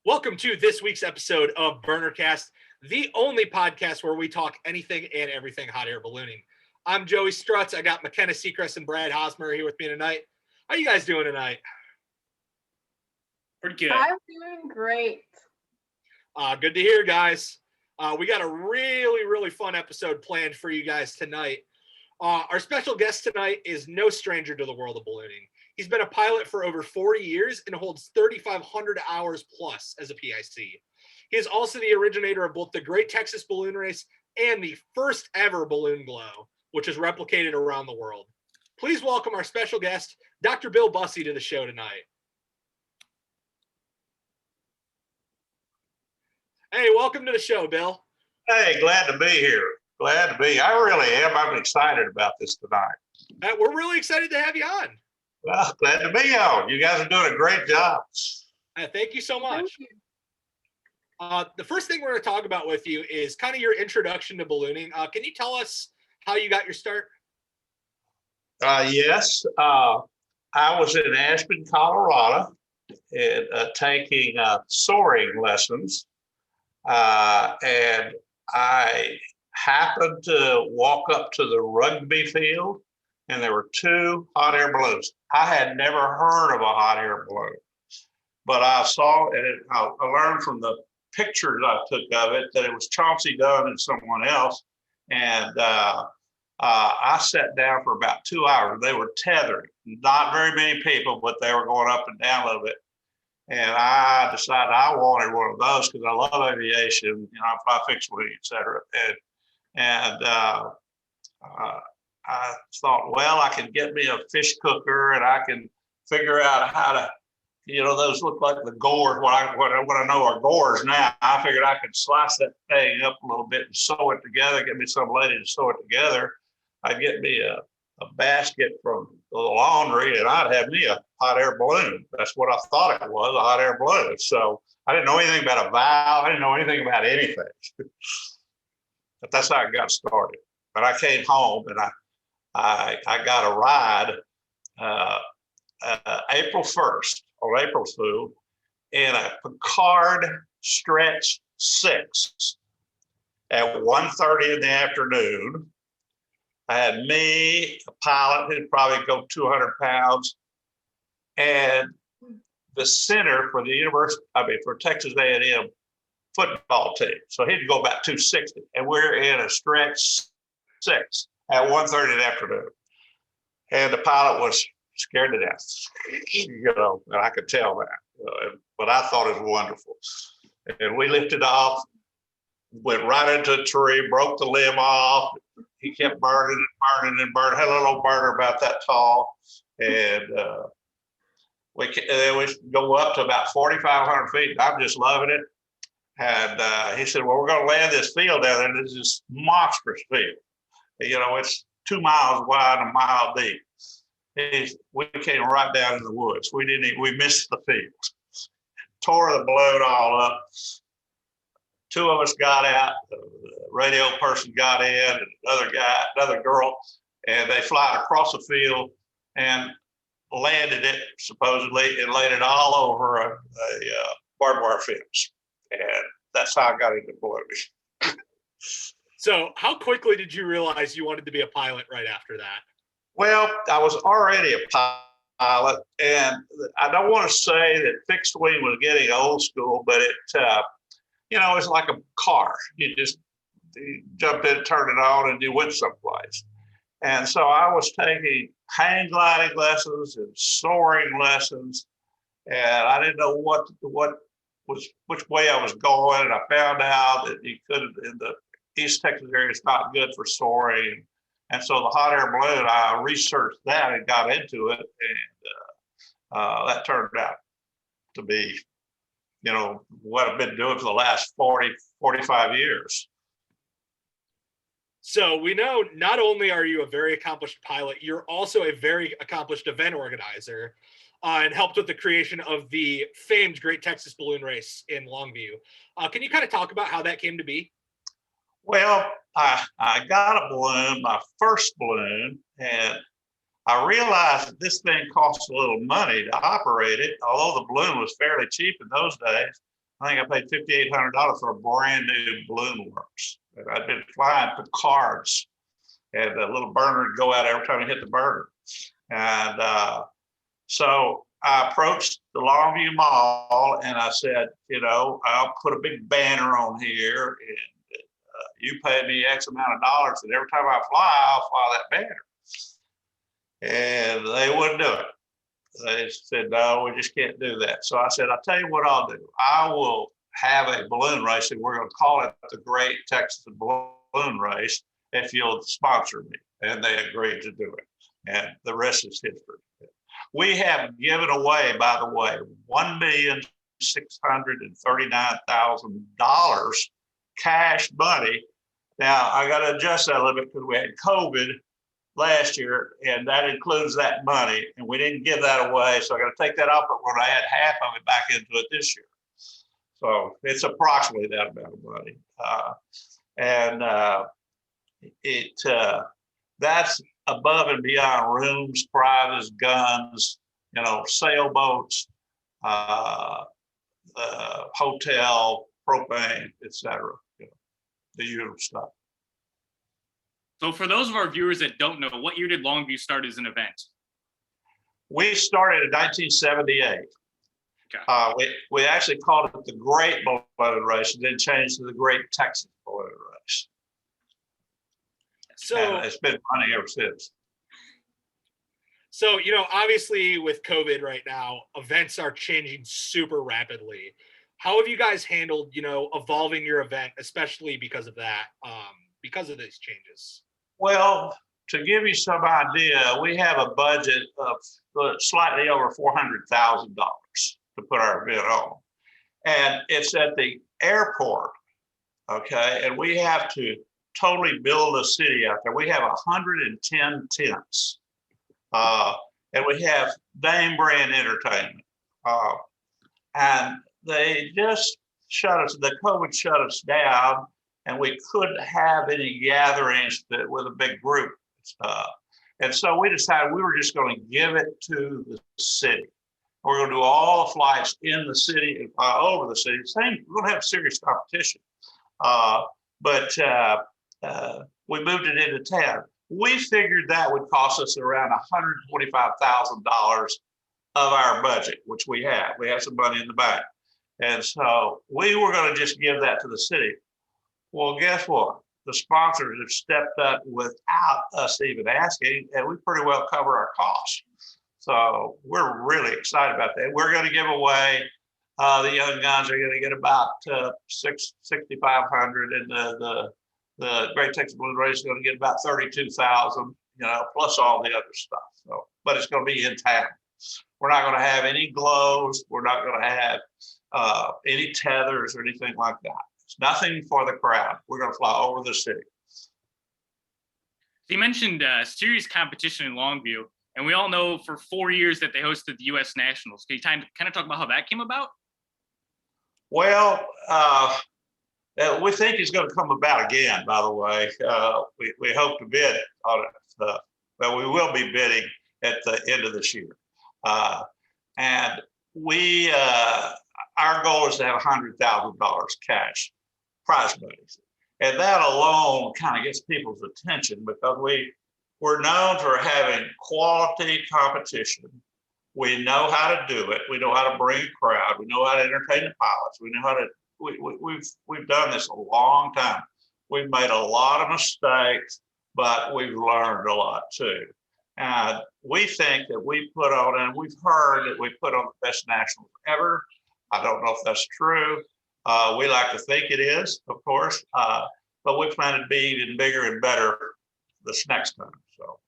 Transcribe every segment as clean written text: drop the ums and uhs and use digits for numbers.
Welcome to this week's episode of BurnerCast, the only podcast where we talk anything and everything hot air ballooning. I'm Joey Strutz. I got McKenna Seacrest and Brad Hosmer here with me tonight. How you guys doing tonight? Pretty good. I'm doing great. Good to hear, guys. We got a really fun episode planned for you guys tonight. Our special guest tonight is no stranger to the world of ballooning. He's been a pilot for over 40 years and holds 3,500 hours plus as a PIC. He is also the originator of both the Great Texas Balloon Race and the first ever balloon glow, which is replicated around the world. Please welcome our special guest, Dr. Bill Bussey, to the show tonight. Hey, welcome to the show, Bill. Hey, glad to be here. Glad to be. I really am. I'm excited about this tonight. We're really excited to have you on. Well, glad to be on. You guys are doing a great job. Thank you so much. Thank you. The first thing we're going to talk about with you is kind of your introduction to ballooning. Can you tell us how you got your start? Yes. I was in Aspen, Colorado, and, taking soaring lessons. And I happened to walk up to the rugby field, and there were two hot air balloons. I had never heard of a hot air balloon, but I saw it. I learned from the pictures I took of it that it was Chauncey Dunn and someone else. And I sat down for about 2 hours. They were tethered, not very many people, but they were going up and down a little bit. And I decided I wanted one of those because I love aviation. You know, I fix wing, et cetera. And I thought, well, I can get me a fish cooker and I can figure out how to, you know, those look like the gores. What I know are gores now. I figured I could slice that thing up a little bit and sew it together, get me some lady to sew it together. I'd get me a basket from the laundry and I'd have me a hot air balloon. That's what I thought it was, a hot air balloon. So I didn't know anything about a valve. I didn't know anything about anything. But that's how I got started. But I came home and I got a ride April 1st on April Fool in a Picard Stretch 6 at 1:30 in the afternoon. I had me, a pilot who'd probably go 200 pounds, and the center for for Texas A&M football team. So he'd go about 260, and we're in a Stretch 6 at 1:30 in the afternoon. And the pilot was scared to death, you know, and I could tell that. But I thought it was wonderful. And we lifted off, went right into a tree, broke the limb off. He kept burning. Had a little burner about that tall. And we go up to about 4,500 feet. And I'm just loving it. And he said, well, we're going to land this field down there. There's this monstrous field. You know, it's 2 miles wide and a mile deep. We came right down in the woods. We missed the field. Tore the balloon all up. Two of us got out. The radio person got in, and another girl, and they fly across the field and landed it supposedly and laid it all over a barbed wire fence. And that's how I got into ballooning. So how quickly did you realize you wanted to be a pilot right after that? Well, I was already a pilot, and I don't want to say that fixed wing was getting old school, but it, you know, it's like a car. You jumped in, turned it on, and you went someplace. And so I was taking hang gliding lessons and soaring lessons, and I didn't know which way I was going. And I found out that you could, in the East Texas area, it's not good for soaring. And so the hot air balloon, I researched that and got into it, and that turned out to be, you know, what I've been doing for the last 45 years. So we know not only are you a very accomplished pilot, you're also a very accomplished event organizer and helped with the creation of the famed Great Texas Balloon Race in Longview. Can you kind of talk about how that came to be? Well, I got a balloon, my first balloon, and I realized that this thing costs a little money to operate it. Although the balloon was fairly cheap in those days, I think I paid $5,800 for a brand new balloon works. And I'd been flying Picards, and a little burner would go out every time I hit the burner. And so I approached the Longview Mall and I said, I'll put a big banner on here, and you pay me X amount of dollars, and every time I fly, I'll fly that banner. And they wouldn't do it. They said, no, we just can't do that. So I said, I'll tell you what I'll do. I will have a balloon race, and we're going to call it the Great Texas Balloon Race if you'll sponsor me. And they agreed to do it. And the rest is history. We have given away, by the way, $1,639,000 cash money. Now, I got to adjust that a little bit because we had COVID last year, and that includes that money, and we didn't give that away, so I got to take that off, but we're going to add half of it back into it this year. So it's approximately that amount of money. That's above and beyond rooms, prizes, guns, sailboats, hotel, propane, etc. The usual stuff. So for those of our viewers that don't know, what year did Longview start as an event? We started in 1978. Okay. We actually called it the Great Balloon Race, and then changed to the Great Texas Balloon Race. So and it's been running ever since. So, obviously with COVID right now, events are changing super rapidly. How have you guys handled, evolving your event, especially because of that, because of these changes? Well, to give you some idea, we have a budget of slightly over $400,000 to put our event on. And it's at the airport, okay? And we have to totally build a city out there. We have 110 tents. And we have name brand entertainment. And they just the COVID shut us down, and we couldn't have any gatherings with a big group. And so we decided we were just going to give it to the city. We're going to do all the flights in the city and fly over the city. We're going to have serious competition. But we moved it into town. We figured that would cost us around $125,000 of our budget, which we have. We have some money in the bank. And so we were going to just give that to the city. Well, guess what? The sponsors have stepped up without us even asking, and we pretty well cover our costs. So we're really excited about that. We're going to give away, the young guns are going to get about $6,500, and the Great Texas Balloon Race is going to get about $32,000, plus all the other stuff. So, but it's going to be in town. We're not going to have any glows. We're not going to have any tethers or anything like that. It's nothing for the crowd. We're going to fly over the city. You mentioned serious competition in Longview, and we all know for 4 years that they hosted the U.S. Nationals. Can you kind of talk about how that came about? Well, we think it's going to come about again, by the way. We hope to bid on it, but we will be bidding at the end of this year. And our goal is to have $100,000 cash prize money. And that alone kind of gets people's attention because we're known for having quality competition. We know how to do it. We know how to bring a crowd. We know how to entertain the pilots. We know how to, we've done this a long time. We've made a lot of mistakes, but we've learned a lot too. And we think that we put on, and we've heard that we put on the best nationals ever. I don't know if that's true. We like to think it is, of course, but we plan to be even bigger and better this next time. So,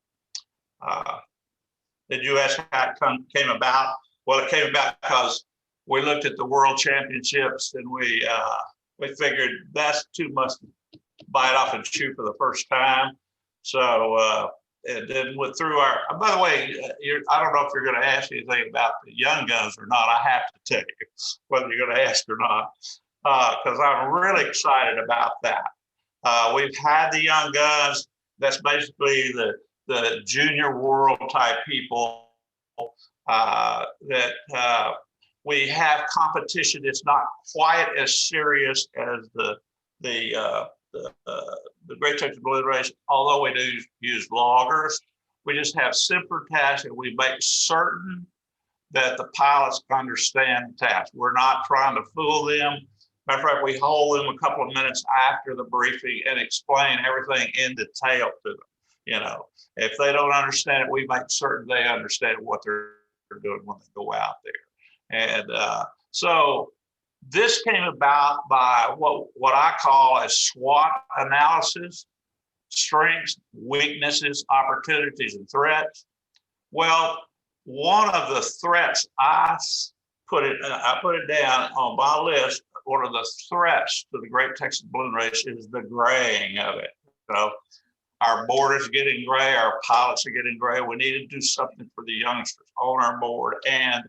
did you ask how it came about? Well, it came about because we looked at the World Championships, and we figured that's too much to bite off and chew for the first time. So, and then went through by the way, I don't know if you're going to ask anything about the young guns or not. I have to tell you whether you're going to ask or not, because I'm really excited about that. We've had the young guns. That's basically the junior world type people that We have competition. It's not quite as serious as the Great Texas Balloon Race, although we do use loggers. We just have simpler tasks, and we make certain that the pilots understand the task. We're not trying to fool them. Matter of fact, we hold them a couple of minutes after the briefing and explain everything in detail to them. You know, if they don't understand it, we make certain they understand what they're doing when they go out there. And so this came about by what I call a SWOT analysis: strengths, weaknesses, opportunities, and threats. Well, one of the threats I put it down on my list. One of the threats to the Great Texas Balloon Race is the graying of it. You know, our board is getting gray, our pilots are getting gray. We need to do something for the youngsters on our board and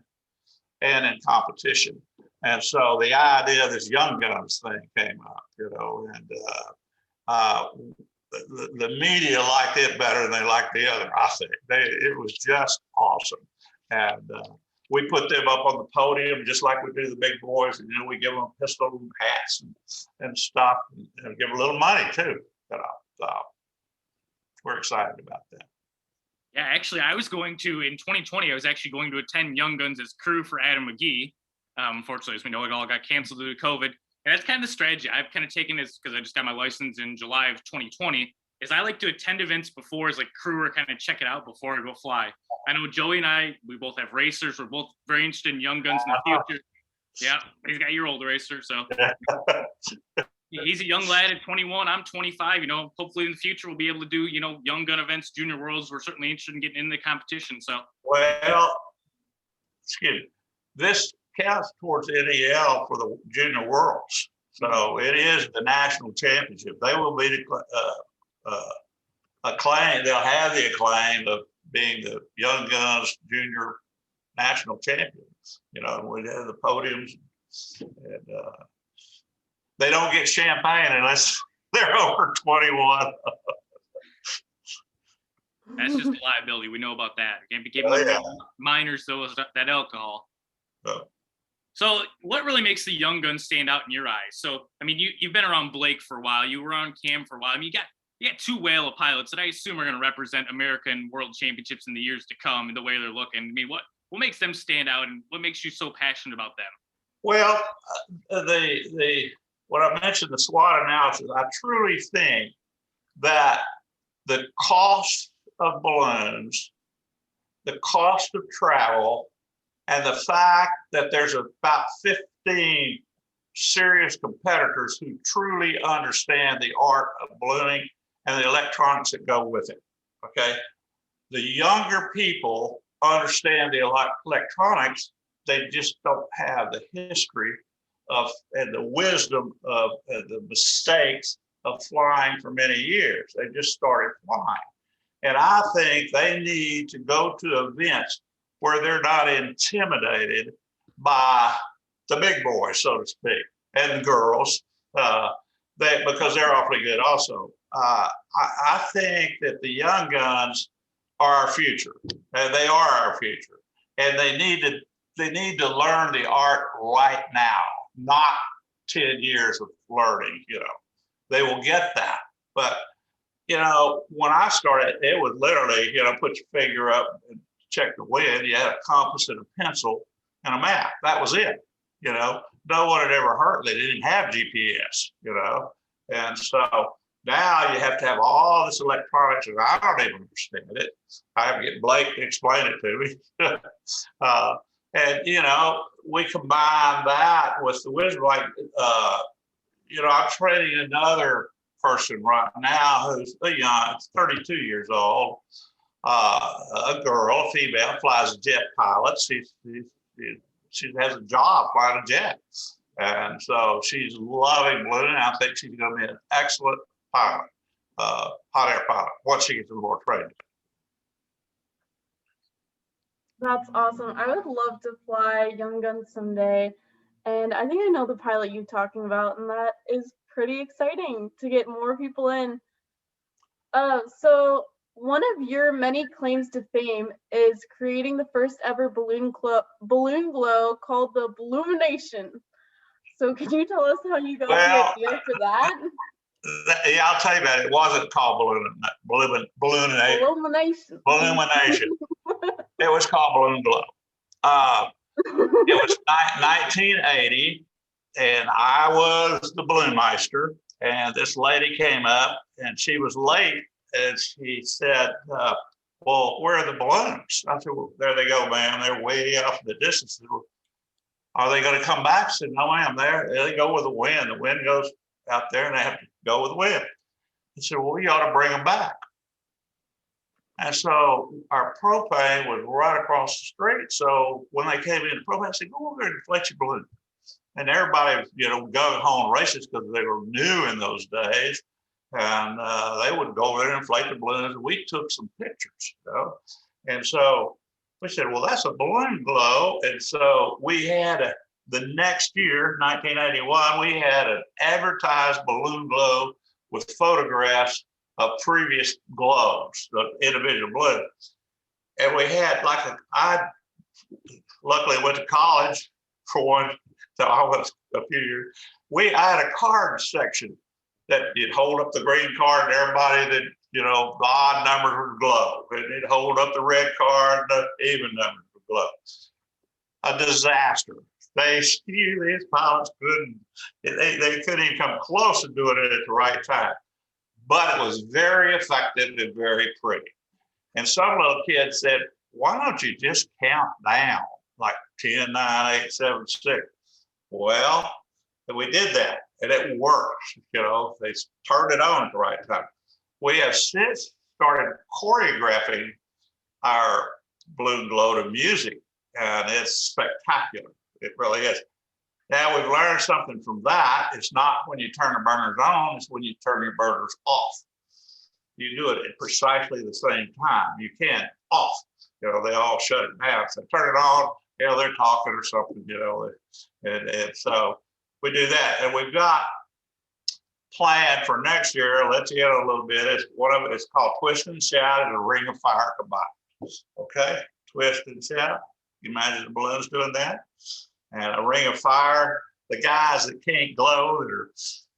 in competition. And so the idea of this Young Guns thing came up, you know, and the media liked it better than they liked the other, I think. It was just awesome. And we put them up on the podium just like we do the big boys, and you know, we give them pistols and hats and stuff, and give them a little money too. You know, so we're excited about that. Yeah, actually, I was going to, in 2020, I was actually going to attend Young Guns as crew for Adam McGee. Unfortunately, as we know, it all got canceled due to COVID. And that's kind of the strategy I've kind of taken, is because I just got my license in July of 2020, is I like to attend events before as like crew, or kind of check it out before I go fly. I know Joey and I, we both have racers. We're both very interested in Young Guns in the future. Yeah, he's got your old racer, so he's a young lad at 21. I'm 25. You know, hopefully in the future we'll be able to do, you know, Young Gun events, Junior Worlds. We're certainly interested in getting into the competition. So, well, excuse me, this counts towards NEL for the Junior Worlds, so it is the national championship. They will be acclaim. They'll have the acclaim of being the Young Guns Junior National Champions. You know, we have the podiums, and they don't get champagne unless they're over 21. that's just a liability. We know about that. Can't be giving minors that alcohol. Oh. So what really makes the Young Guns stand out in your eyes? So, I mean, you've been around Blake for a while. You were on Cam for a while. I mean, you got two whale of pilots that I assume are going to represent American World Championships in the years to come, and the way they're looking. I mean, what makes them stand out, and what makes you so passionate about them? Well, what I mentioned, the SWOT analysis, I truly think that the cost of balloons, the cost of travel, and the fact that there's about 15 serious competitors who truly understand the art of ballooning and the electronics that go with it, okay? The younger people understand the electronics, they just don't have the history of and the wisdom of the mistakes of flying for many years. They just started flying. And I think they need to go to events where they're not intimidated by the big boys, so to speak, and girls, because they're awfully good also. I think that the Young Guns are our future, and they are our future, and they need to learn the art right now, not 10 years of learning. You know, they will get that, but you know, when I started, it was literally, you know, put your finger up and check the wind. You had a compass and a pencil and a map. That was it. You know, no one had ever heard. They didn't have GPS, you know. And so now you have to have all this electronics, and I don't even understand it. I have to get Blake to explain it to me. And, you know, we combine that with the wisdom. Like, you know, I'm training another person right now who's young, 32 years old, a girl, a female, flies a jet pilot. She has a job flying a jet. And so she's loving ballooning. I think she's going to be an excellent pilot, hot air pilot, once she gets more training. That's awesome. I would love to fly Young Guns someday. And I think I know the pilot you're talking about, and that is pretty exciting to get more people in. So one of your many claims to fame is creating the first ever balloon glow called the Balloonation. So can you tell us how you got the idea for that? Yeah, I'll tell you about it. It wasn't called Balloonation. Balloonation. It was called Balloon Glow. It was 1980, and I was the balloonmeister. And this lady came up, and she was late, and she said, "Well, where are the balloons?" I said, "Well, there they go, ma'am. They're way off in the distance." Well, "Are they going to come back?" I said, "No, ma'am. They go with the wind. The wind goes out there, and they have to go with the wind." He said, "Well, you ought to bring them back." And so our propane was right across the street. So when they came in, the propane said, "Go over there and inflate your balloon." And everybody, gung ho and racist because they were new in those days. And they would go over there and inflate the balloons. And we took some pictures, And so we said, "Well, that's a balloon glow." And so we had the next year, 1981, we had an advertised balloon glow with photographs of previous glows, the individual balloons. And we had I luckily went to college for one, so I was a few years. I had a card section that you'd hold up the green card and everybody that, the odd numbers would glow. And it'd hold up the red card and the even numbers would glow. A disaster. These pilots they couldn't even come close to doing it at the right time. But it was very effective and very pretty. And some little kid said, "Why don't you just count down like 10, 9, 8, 7, 6? Well, we did that, and it worked. They turned it on at the right time. We have since started choreographing our balloon glow to music, and it's spectacular. It really is. Now we've learned something from that. It's not when you turn the burners on, it's when you turn your burners off. You do it at precisely the same time. You can't off. They all shut it down. So turn it on, they're talking or something, and so we do that. And we've got planned for next year, I'll let you in a little bit. One of it is called Twist and Shout and a Ring of Fire combined. Okay, twist and shout. You imagine the balloons doing that? And a ring of fire, the guys that can't glow,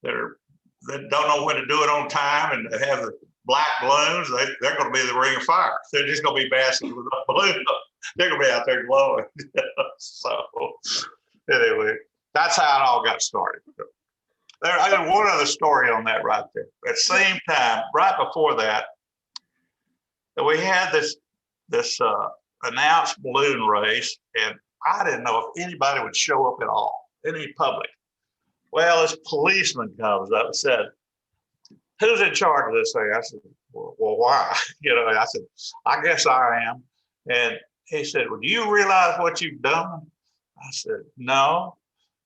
that don't know when to do it on time and have the black balloons, they're going to be the ring of fire. They're just going to be basking with a balloon. They're going to be out there glowing. So anyway, that's how it all got started. I got one other story on that right there. At the same time, right before that, we had this announced balloon race, and I didn't know if anybody would show up at all, any public. Well, this policeman comes up and said, "Who's in charge of this thing?" I said, well, why? I said, "I guess I am." And he said, "Well, do you realize what you've done?" I said, "No."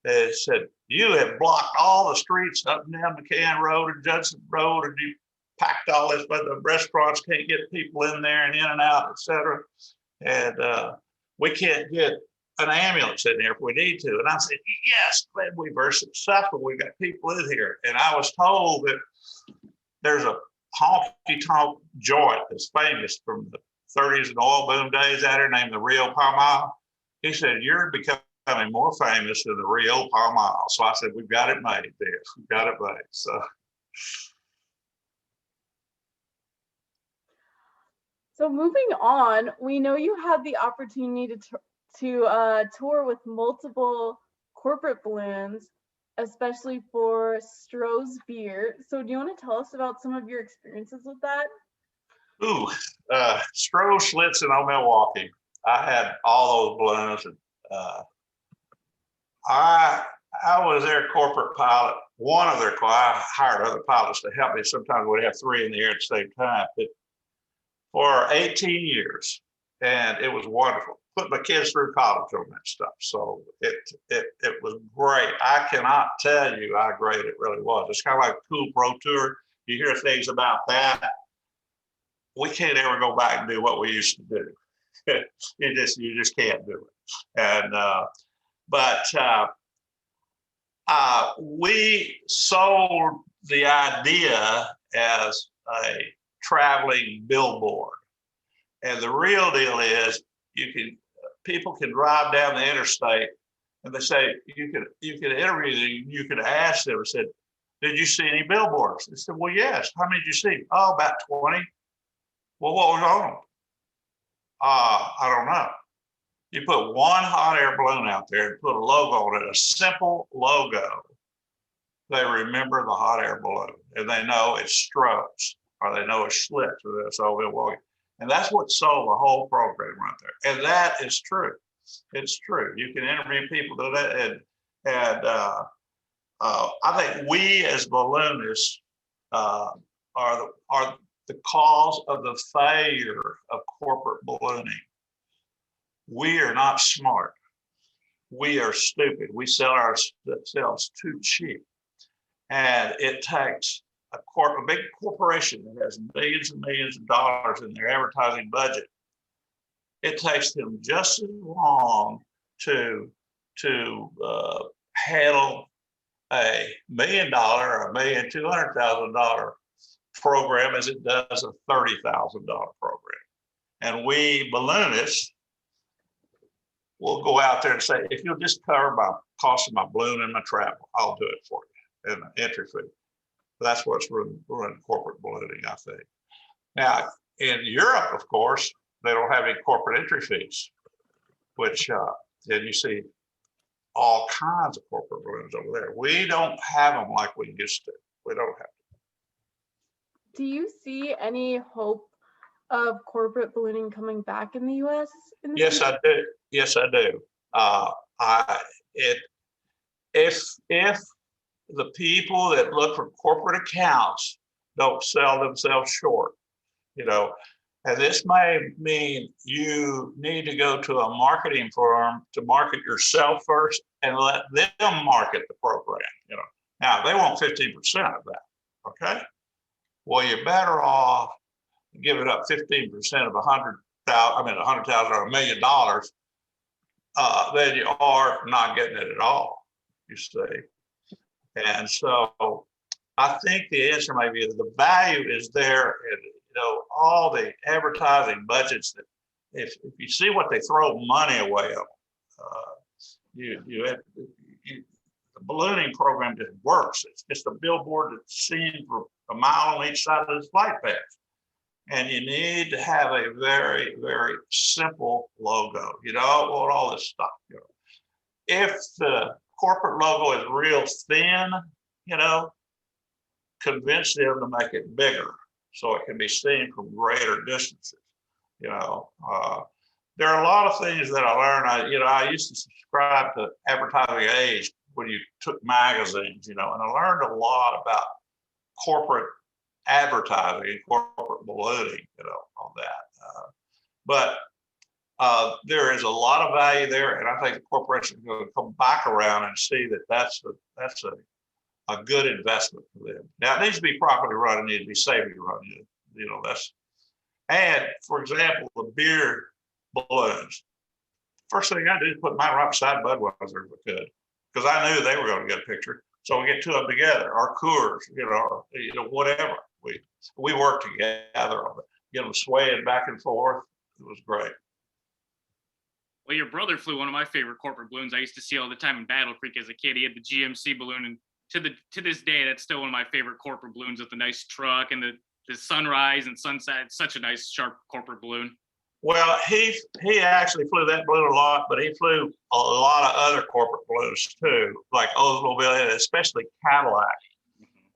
They said, "You have blocked all the streets up and down McCann Road and Judson Road, and you packed all this, but the restaurants can't get people in there and in and out, et cetera. And we can't get an ambulance in here if we need to." And I said, "Yes, we were successful. We got people in here." And I was told that there's a honky-tonk joint that's famous from the 30s and oil boom days out here named the Rio Palmile. He said, "You're becoming more famous than the Rio Palmile." So I said, "We've got it made there. We've got it made." So moving on, we know you had the opportunity to tour with multiple corporate balloons, especially for Stroh's beer. So do you want to tell us about some of your experiences with that? Ooh, Stroh Schlitzen on Milwaukee. I had all those balloons. And, I was their corporate pilot. I hired other pilots to help me. Sometimes we'd have three in the air at the same time. But for 18 years, and it was wonderful. Put my kids through college on that stuff. So it was great. I cannot tell you how great it really was. It's kind of like a cool pro tour. You hear things about that. We can't ever go back and do what we used to do. You just can't do it. And we sold the idea as a traveling billboard. And the real deal is people can drive down the interstate and they say, you could interview them, you could ask them and said, did you see any billboards? They said, well, yes. How many did you see? Oh, about 20. Well, what was on them? I don't know. You put one hot air balloon out there and put a logo on it, a simple logo. They remember the hot air balloon and they know it's Strokes or they know it's Schlitz or it's over Milwaukee. And that's what sold the whole program right there. And that is true. It's true. You can interview people do that. And I think we as balloonists are the cause of the failure of corporate ballooning. We are not smart. We are stupid. We sell ourselves too cheap. And it takes a big corporation that has millions and millions of dollars in their advertising budget. It takes them just as long to handle $1 million or $1,200,000 program as it does a $30,000 program. And we balloonists will go out there and say, if you'll just cover my cost of my balloon and my travel, I'll do it for you and the entry fee. That's what's running corporate ballooning, I think. Now, in Europe, of course, they don't have any corporate entry fees, which then you see all kinds of corporate balloons over there. We don't have them like we used to. We don't have them. Do you see any hope of corporate ballooning coming back in the U.S.? Yes, I do. Yes, I do. If the people that look for corporate accounts don't sell themselves short, and this may mean you need to go to a marketing firm to market yourself first and let them market the program. Now they want 15% of that. Okay. Well, you're better off giving up 15% of $100,000 or $1 million than you are not getting it at all. You see. And so I think the answer may be the value is there in all the advertising budgets that if you see what they throw money away on, the ballooning program just works. It's just a billboard that's seen for a mile on each side of this flight path. And you need to have a very, very simple logo. You don't want all this stuff. If the corporate logo is real thin, convince them to make it bigger so it can be seen from greater distances. There are a lot of things that I learned. I used to subscribe to Advertising Age when you took magazines, and I learned a lot about corporate advertising, corporate ballooning, on that. But there is a lot of value there, and I think the corporation is going to come back around and see that that's a good investment for them. Now, it needs to be properly run. It needs to be safely run. And for example, the beer balloons. First thing I did is put mine right beside Budweiser if we could, because I knew they were going to get a picture. So we get two of them together, or Coors, whatever. We work together on it, get them swaying back and forth. It was great. Well, your brother flew one of my favorite corporate balloons I used to see all the time in Battle Creek as a kid. He had the GMC balloon, and to this day, that's still one of my favorite corporate balloons with the nice truck and the sunrise and sunset. It's such a nice, sharp corporate balloon. Well, he actually flew that balloon a lot, but he flew a lot of other corporate balloons too, like Oldsmobile, especially Cadillac.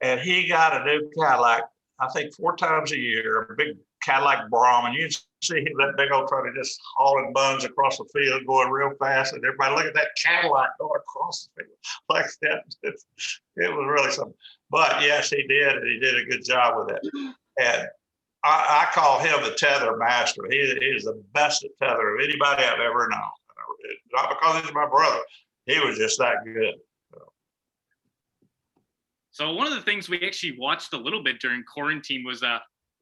And he got a new Cadillac, I think 4 times a year, a big Cadillac Brahmin. You see that big old truck just hauling buns across the field, going real fast, and everybody look at that Cadillac going across the field like that. It was really something. But yes, he did, and he did a good job with it. And I call him the tether master. He is the best at tether of anybody I've ever known. Not because he's my brother. He was just that good. So one of the things we actually watched a little bit during quarantine was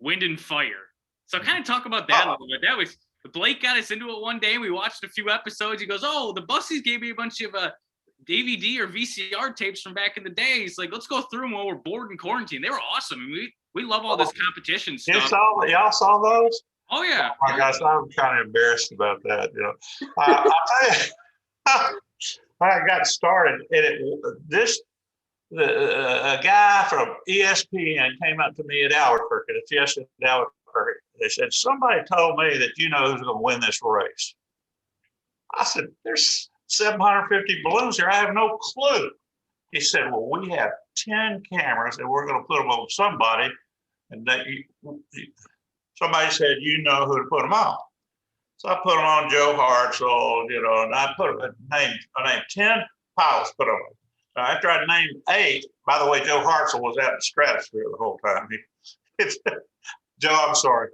Wind and Fire. So kind of talk about that a little bit. That was Blake got us into it one day, and we watched a few episodes. He goes, "Oh, the Busseys gave me a bunch of DVD or VCR tapes from back in the days. Like, let's go through them while we're bored in quarantine. They were awesome. I mean, we love all this competition stuff. Y'all saw those? Oh yeah. Oh my gosh, I'm kind of embarrassed about that. I'll tell you, I got started, and a guy from ESPN came up to me at Albuquerque, the Fiesta at Albuquerque. They said, somebody told me that you know who's going to win this race. I said, there's 750 balloons here. I have no clue. He said, well, we have 10 cameras and we're going to put them on somebody. And somebody said, you know who to put them on. So I put them on Joe Hartzell, and I named 10 pilots, put them on. Now, after I named 8, by the way, Joe Hartzell was out in the stratosphere the whole time. Joe, I'm sorry.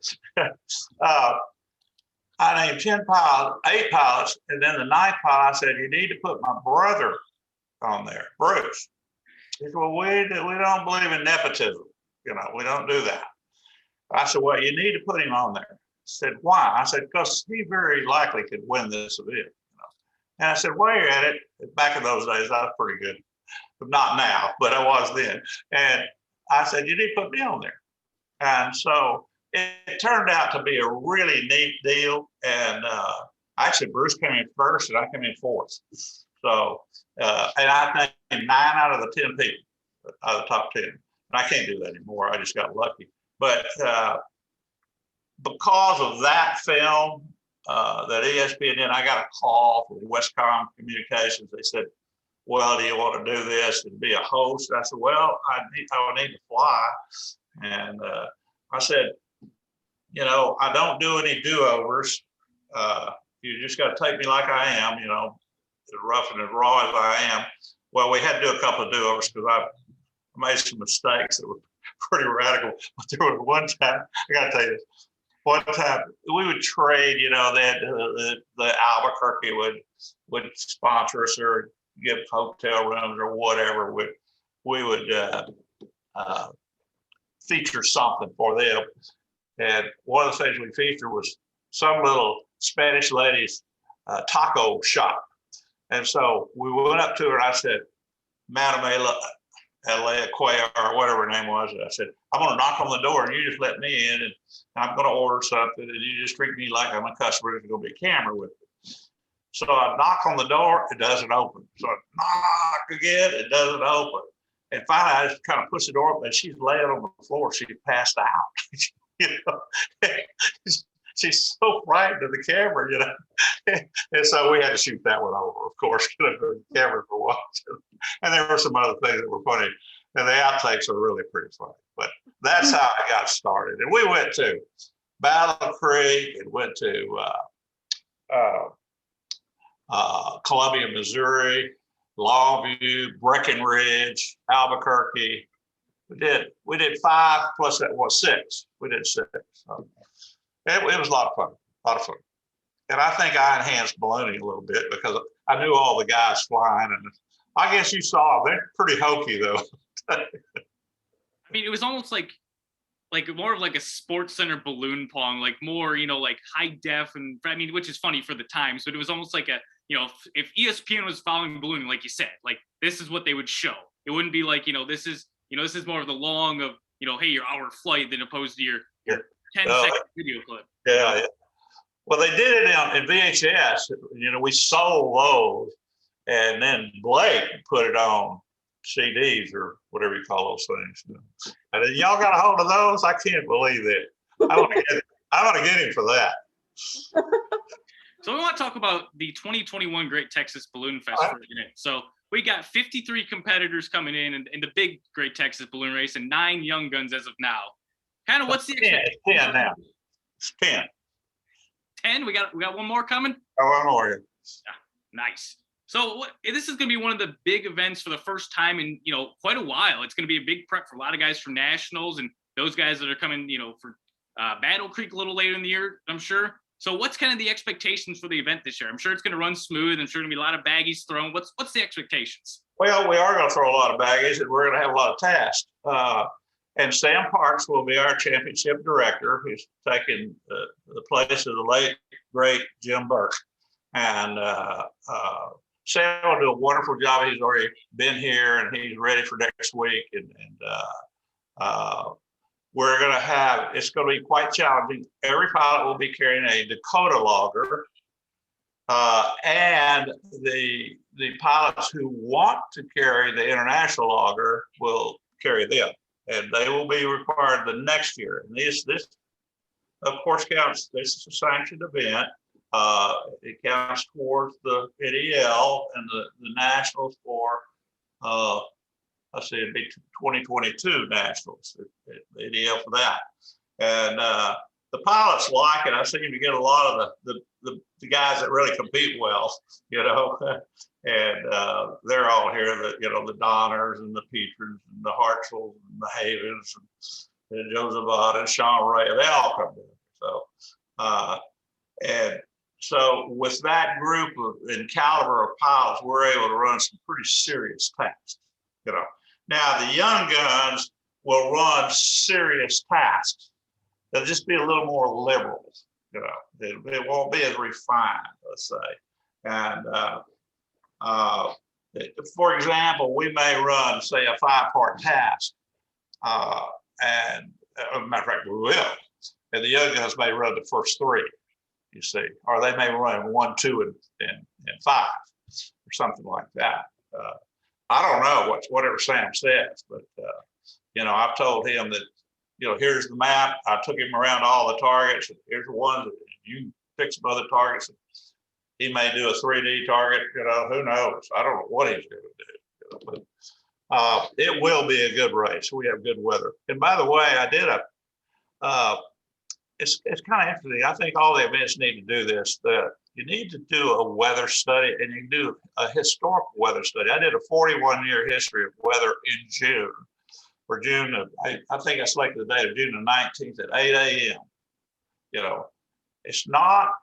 I named 8 pilots, and then the 9th pilot, I said, you need to put my brother on there, Bruce. He said, well, we don't believe in nepotism. We don't do that. I said, well, you need to put him on there. I said, why? I said, because he very likely could win this event. And I said, while you're at it, back in those days, I was pretty good. Not now, but I was then. And I said, you need to put me on there. And so it turned out to be a really neat deal. And actually, Bruce came in first and I came in fourth. So, and I named 9 out of the 10 people, out of the top 10. And I can't do that anymore. I just got lucky. But because of that film that ESPN did, I got a call from Westcom Communications. They said, well, do you want to do this and be a host? I said, well, I would need to fly. And I said, I don't do any do-overs. You just got to take me like I am, as rough and as raw as I am. Well, we had to do a couple of do-overs because I made some mistakes that were pretty radical. But there was one time, I got to tell you this, one time we would trade, the Albuquerque would sponsor us or give hotel rooms or whatever. We would feature something for them. And one of the things we featured was some little Spanish lady's taco shop. And so we went up to her and I said, Madam Alea Cuellar, or whatever her name was. And I said, I'm going to knock on the door and you just let me in and I'm going to order something and you just treat me like I'm a customer. There's going to be a camera with me. So I knock on the door, it doesn't open. So I knock again, it doesn't open. And finally, I just kind of push the door up and she's laying on the floor. She passed out. She's so frightened of the camera, And so we had to shoot that one over, of course, the camera for watching. And there were some other things that were funny. And the outtakes are really pretty funny. But that's how I got started. And we went to Battle Creek and went to Columbia, Missouri, Longview, Breckenridge, Albuquerque. We did 5 plus that was 6. We did 6. So it was a lot of fun. And I think I enhanced ballooning a little bit because I knew all the guys flying, and I guess you saw them. They're pretty hokey though. I mean, it was almost like more of like a Sports Center balloon pong, like more, like high def, and I mean, which is funny for the times, but it was almost like a, if ESPN was following ballooning, like you said, like this is what they would show. It wouldn't be like, this is more of the long of, hey, your hour flight than opposed to your 10-second video clip. Yeah. Well, they did it in VHS. We sold those, and then Blake put it on CDs or whatever you call those things. And then y'all got a hold of those? I can't believe it. I want to get him for that. So we want to talk about the 2021 Great Texas Balloon Fest for a minute. So we got 53 competitors coming in the big Great Texas Balloon Race and 9 young guns as of now. Kind of what's the expectation? 10 now. It's 10. 10? We got one more coming? Oh, one more. Yeah, nice. So this is going to be one of the big events for the first time in, quite a while. It's going to be a big prep for a lot of guys from nationals and those guys that are coming, for Battle Creek a little later in the year, I'm sure. So what's kind of the expectations for the event this year? I'm sure it's going to run smooth. I'm sure going to be a lot of baggies thrown. What's the expectations? Well, we are going to throw a lot of baggies and we're going to have a lot of tasks. And Sam Parks will be our championship director. He's taking the place of the late, great Jim Burke. And Sam will do a wonderful job. He's already been here and he's ready for next week. And we're going to have, it's going to be quite challenging. Every pilot will be carrying a Dakota logger. And the pilots who want to carry the international logger will carry them. And they will be required the next year. And this of course counts, this is a sanctioned event. It counts towards the NEL and the nationals for, let's see, it'd be 2022 nationals, the NEL for that. And the pilots like it. I seem to get a lot of the guys that really compete well, you know, and they're all here, the Donners and the Petrons and the Hartzels and the Havens and Joe Zavada and Sean Ray, they all come in. So, and so with that group and caliber of pilots, we're able to run some pretty serious tasks, you know. Now the young guns will run serious tasks. They'll just be a little more liberal, you know. It won't be as refined, let's say. And for example, we may run, say, a 5-part task, and as a matter of fact, we will. And the young guns may run the first 3, you see, or they may run 1, 2, and 5, or something like that. I don't know whatever Sam says, but you know, I've told him that, you know, here's the map. I took him around all the targets. Here's the ones that you pick some other targets. He may do a 3D target. You know, who knows? I don't know what he's going to do. You know, but it will be a good race. We have good weather. And by the way, I did it's kind of interesting. I think all the events need to do this. You need to do a weather study, and you can do a historical weather study. I did a 41-year history of weather in June. For June, I think I selected the date of June the 19th at 8 a.m. You know, it's not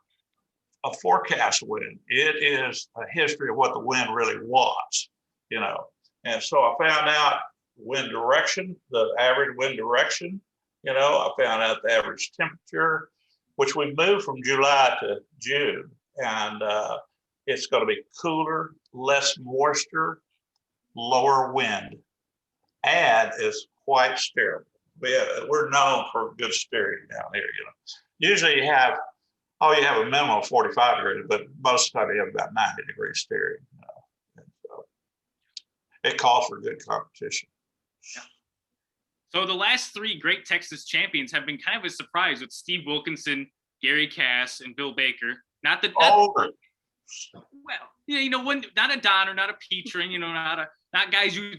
a forecast wind. It is a history of what the wind really was, you know. And so I found out wind direction, the average wind direction, you know. I found out the average temperature, which we moved from July to June. And it's going to be cooler, less moisture, lower wind. And is quite steering. We're known for good steering down here, you know. Usually you have a minimum of 45 degrees, but most of the time you have about 90 degrees steering. You know? And so it calls for good competition. Yeah. So the last 3 Great Texas champions have been kind of a surprise with Steve Wilkinson, Gary Cass, and Bill Baker. Not a Donner, not a Petrin, you know, not guys you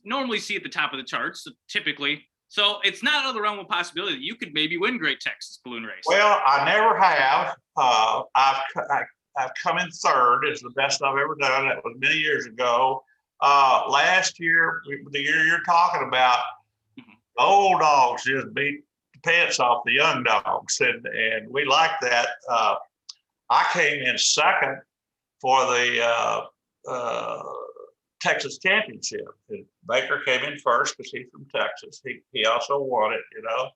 normally see at the top of the charts, typically. So it's not out of the realm of possibility that you could maybe win Great Texas Balloon Race. Well, I never have. I've come in 3rd. It's the best I've ever done. That was many years ago. Last year, the year you're talking about, the old dogs just beat the pants off the young dogs, and we like that. I came in 2nd for the Texas Championship. And Baker came in 1st because he's from Texas. He also won it, you know.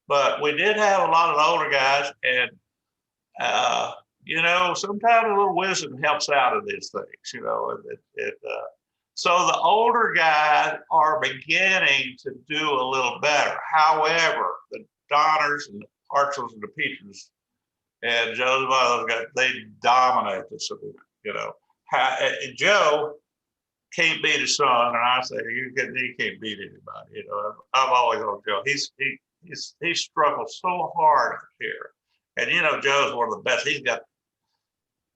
But we did have a lot of the older guys, and you know, sometimes a little wisdom helps out of these things, you know. So the older guys are beginning to do a little better. However, the Donners and the Hartzels and the Petrons and Joe, they dominate this event, you know. Joe can't beat his son, and I say he can't beat anybody. You know, I've always known Joe. He struggled so hard here, and you know, Joe's one of the best.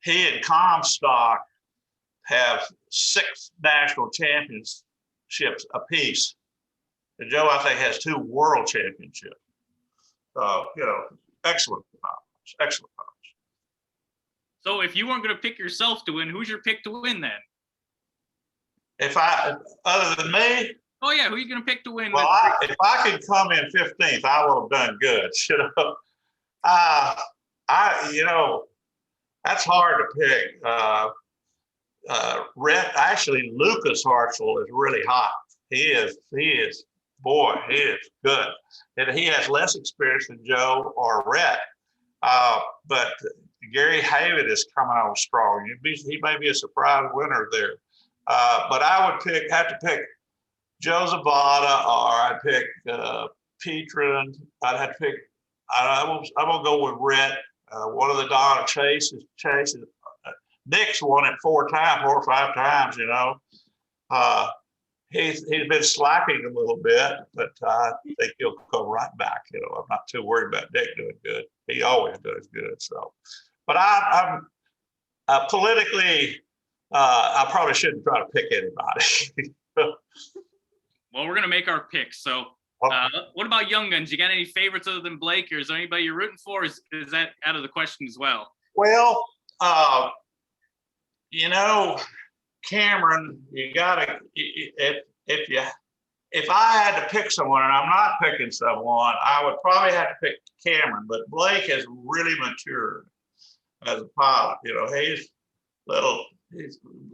He and Comstock have 6 national championships apiece, and Joe, I think, has 2 world championships. You know, excellent knowledge, excellent knowledge. So if you weren't going to pick yourself to win, who's your pick to win then? Other than me? Oh yeah, who are you going to pick to win? Well, if I could come in 15th, I would have done good. You know, you know, that's hard to pick. Actually, Lucas Hartzell is really hot. He is good. And he has less experience than Joe or Rhett. But Gary Haven is coming on strong. He may be a surprise winner there. But I would have to pick Joe Zavada, or I'd pick Petrin. I'd have to pick. I'm gonna go with Rhett. One of the Donna Chases. Nick's won it 4 or 5 times. You know, he's been slacking a little bit, but I think he'll come right back. You know, I'm not too worried about Nick doing good. He always does good. So, but I'm politically, I probably shouldn't try to pick anybody. Well, we're gonna make our picks. So, what about Young Guns? You got any favorites other than Blake, or is there anybody you're rooting for? Is that out of the question as well? Well, you know, Cameron, you gotta if I had to pick someone, and I'm not picking someone, I would probably have to pick Cameron. But Blake has really matured as a pilot. You know, he's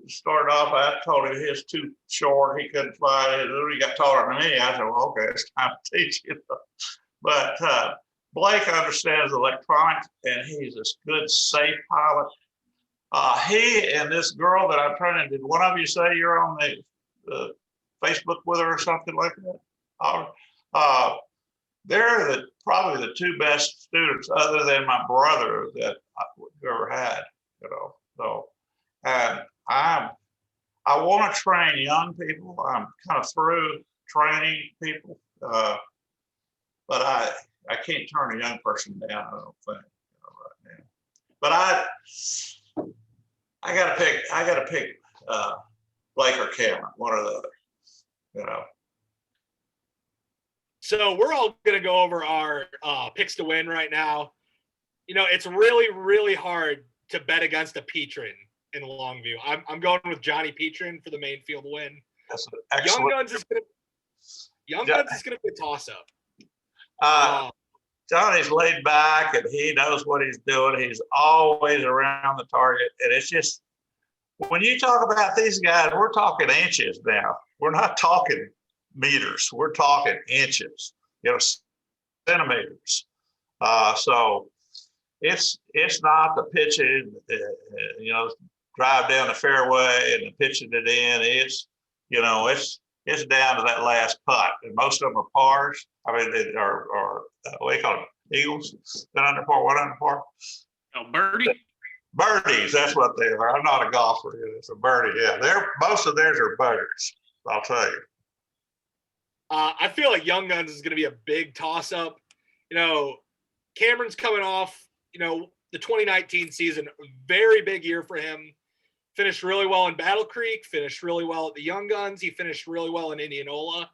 started off, I told him he's too short, he couldn't fly. He got taller than me. I said, well, okay, it's time to teach you. But Blake understands electronics, and he's a good, safe pilot. He and this girl that I'm trying to, did one of you say you're on the Facebook with her or something like that? They're probably the 2 best students other than my brother that I've ever had, you know. So, and I want to train young people. I'm kind of through training people, but I can't turn a young person down, I don't think, you know, right now. But I gotta pick Blake or Cameron, one or the other, you know. So we're all going to go over our picks to win right now. You know, it's really, really hard to bet against a Petrin in Longview. I'm going with Johnny Petrin for the main field win. That's an excellent. Young Guns is gonna be a toss-up. Johnny's laid back and he knows what he's doing. He's always around the target. And it's just, when you talk about these guys, we're talking inches now. We're not talking meters. We're talking inches, you know, centimeters. So it's not the pitching, you know, drive down the fairway and the pitching it in. It's, you know, it's down to that last putt, and most of them are pars. I mean, they are what do you call them? Eagles, one under par, one under par. Oh, birdie. Birdies, that's what they are. I'm not a golfer. It's a birdie. Yeah, most of theirs are birdies. I'll tell you. I feel like Young Guns is going to be a big toss-up. You know, Cameron's coming off, you know, the 2019 season, very big year for him. Finished really well in Battle Creek, finished really well at the Young Guns. He finished really well in Indianola.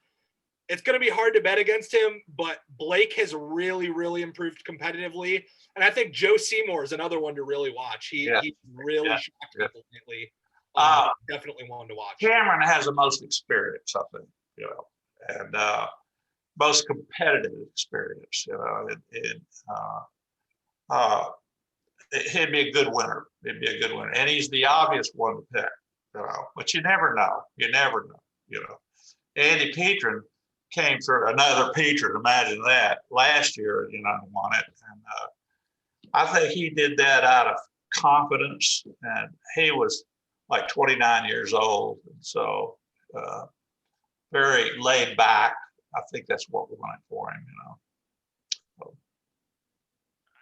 It's going to be hard to bet against him, but Blake has really, really improved competitively. And I think Joe Seymour is another one to really watch. He really shocked people lately. Definitely one to watch. Cameron has the most experience, I think, you know, and most competitive experience, you know, he'd be a good winner. He'd be a good winner. And he's the obvious one to pick, you know, but you never know. You never know, you know. Andy Petrin came through, another Petrin, imagine that, last year, you know, won it. And I think he did that out of confidence, and he was like 29 years old. And so very laid back. I think that's what we wanted for him, you know. So. All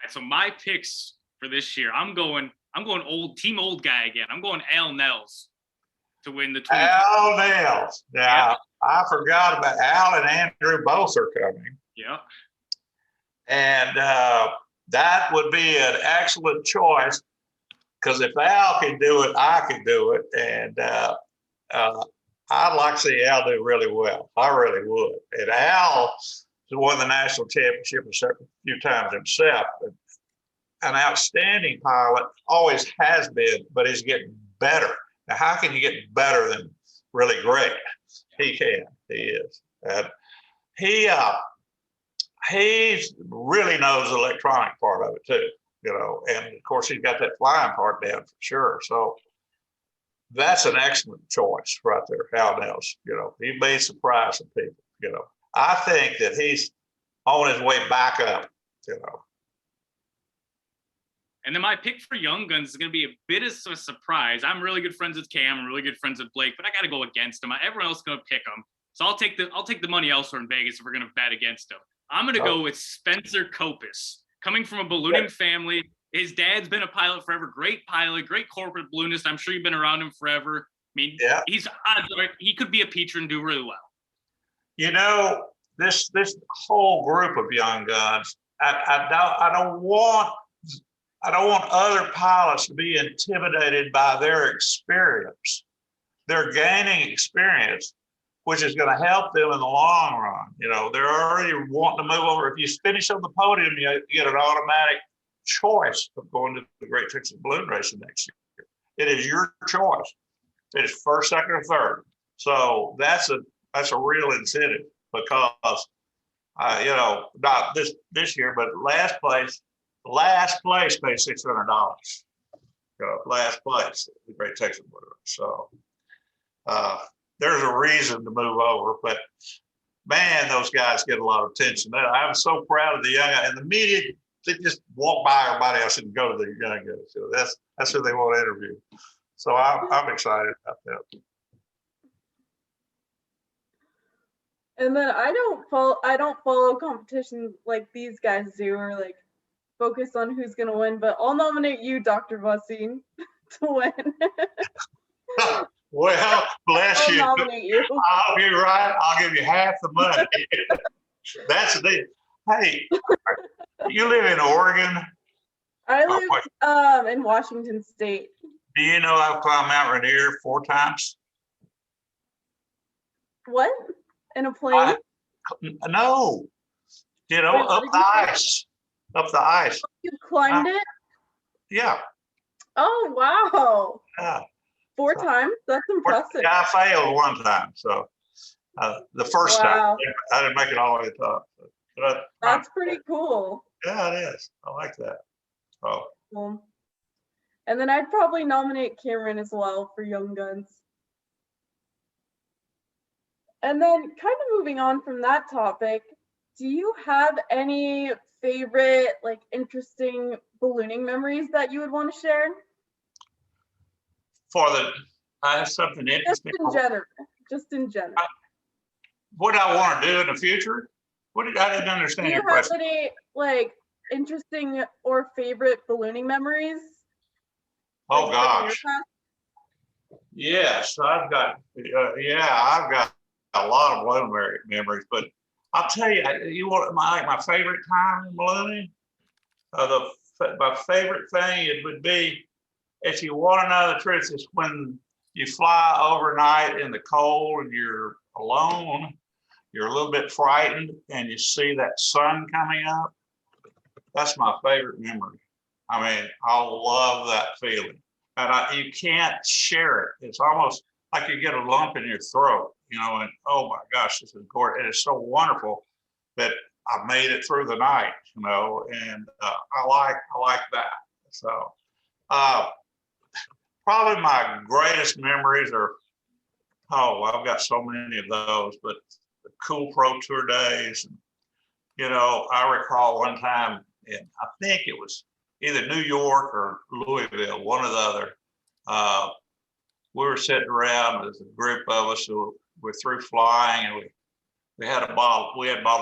right, so my picks for this year, I'm going old guy again. I'm going Al Nels to win the 20. Al Nels. Yeah, I forgot about Al and Andrew both are coming. Yeah. And that would be an excellent choice, because if Al can do it, I can do it. And I'd like to see Al do really well. I really would. And Al has won the national championship a few times himself. An outstanding pilot, always has been, but he's getting better. Now, how can you get better than really great? He can. He is. And he really knows the electronic part of it too, you know. And of course, he's got that flying part down for sure. So that's an excellent choice right there, Al Nels. You know, he may surprise some people. You know, I think that he's on his way back up. You know. And then my pick for Young Guns is going to be a bit of a surprise. I'm really good friends with Cam. I'm really good friends with Blake, but I got to go against him. Everyone else is going to pick him. So I'll take the money elsewhere in Vegas if we're going to bet against him. I'm going to go with Spencer Copus. Coming from a ballooning family, his dad's been a pilot forever. Great pilot, great corporate balloonist. I'm sure you've been around him forever. I mean, he could be a Peter and do really well. You know, this whole group of young guns, I don't want other pilots to be intimidated by their experience. They're gaining experience, which is going to help them in the long run. You know, they're already wanting to move over. If you finish on the podium, you get an automatic choice of going to the Great Texas Balloon Racing next year. It is your choice. It is first, second, or third. So that's a real incentive because, you know, not this year, but last place pays $600. Last place, the Great Texas Balloon. So there's a reason to move over, but man, those guys get a lot of attention. I'm so proud of the young guys, and the media, they just walk by everybody else and go to the young guys. So that's who they want to interview. So I'm excited about that. And then I don't follow competitions like these guys do, or like focus on who's gonna win. But I'll nominate you, Dr. Bussey, to win. Well, bless you. I'll nominate you. I'll be right. I'll give you half the money. That's the deal. Hey, you live in Oregon? I live in Washington State. Do you know I've climbed Mount Rainier 4 times? What? In a plane? No. You know, Wait, up the ice. Up the ice. You climbed it? Yeah. Oh, wow. Yeah. 4 times? That's impressive. Yeah, I failed 1 time. So the first time, I didn't make it all the way to the top. But that's pretty cool. Yeah, it is. I like that. Oh. Cool. And then I'd probably nominate Cameron as well for Young Guns. And then kind of moving on from that topic, do you have any favorite, like, interesting ballooning memories that you would want to share? I have something interesting. Just in general. What I want to do in the future? I didn't understand your question. Do you have any, like, interesting or favorite ballooning memories? Oh, gosh. Yes, I've got a lot of balloon memories, but I'll tell you, you want my favorite time in ballooning? My favorite thing, it would be, if you want to know the truth, is when you fly overnight in the cold and you're alone, you're a little bit frightened, and you see that sun coming up. That's my favorite memory. I mean, I love that feeling. And you can't share it. It's almost like you get a lump in your throat, you know, and oh my gosh, this is gorgeous. It is so wonderful that I made it through the night, you know, and I like that. So probably my greatest memories are, I've got so many of those, but the cool Pro Tour days. And, you know, I recall one time, and I think it was either New York or Louisville, one or the other. We were sitting around as a group of us who were through flying, and we had bottles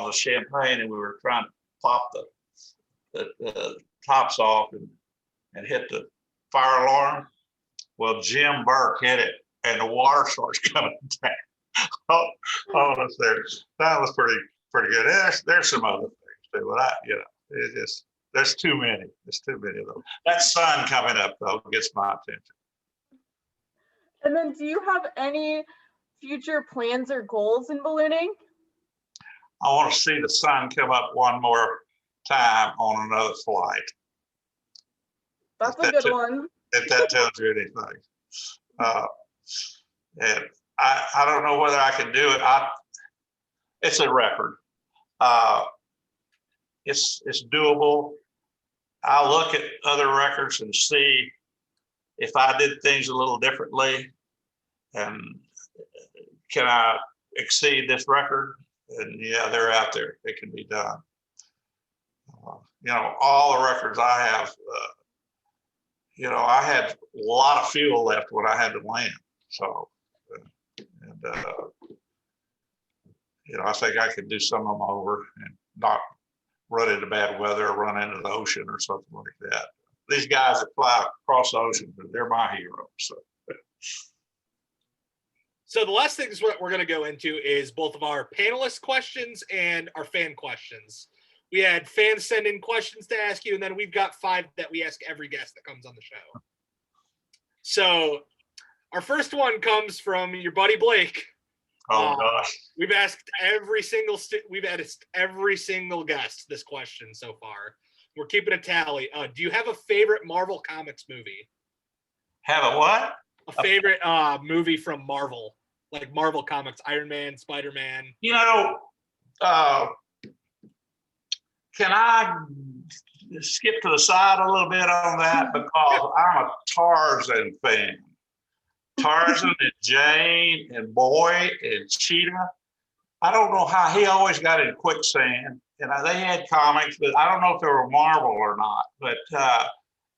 of champagne, and we were trying to pop the tops off and hit the fire alarm. Well, Jim Burke hit it, and the water starts coming down. That was pretty good. There's some other things too, but there's too many. There's too many of them. That sun coming up though gets my attention. And then, do you have any future plans or goals in ballooning? I want to see the sun come up one more time on another flight. That's a good one. If that tells you anything. And I don't know whether I can do it. It's a record. It's doable. I look at other records and see if I did things a little differently, and can I exceed this record? And yeah, they're out there. It can be done. You know, all the records I have, I had a lot of fuel left when I had to land. So, and I think I could do some of them over and not run into bad weather or run into the ocean or something like that. These guys that fly across the ocean, they're my heroes. So the last thing is what we're going to go into is both of our panelist questions and our fan questions. We had fans send in questions to ask you, and then we've got 5 that we ask every guest that comes on the show. So our first one comes from your buddy Blake. Oh gosh. We've asked every single guest this question so far. We're keeping a tally. Do you have a favorite Marvel Comics movie? Have a what? A favorite movie from Marvel, like Marvel Comics, Iron Man, Spider-Man. Can I skip to the side a little bit on that, because I'm a Tarzan fan. Tarzan and Jane and Boy and Cheetah. I don't know how he always got in quicksand. And they had comics, but I don't know if they were Marvel or not. But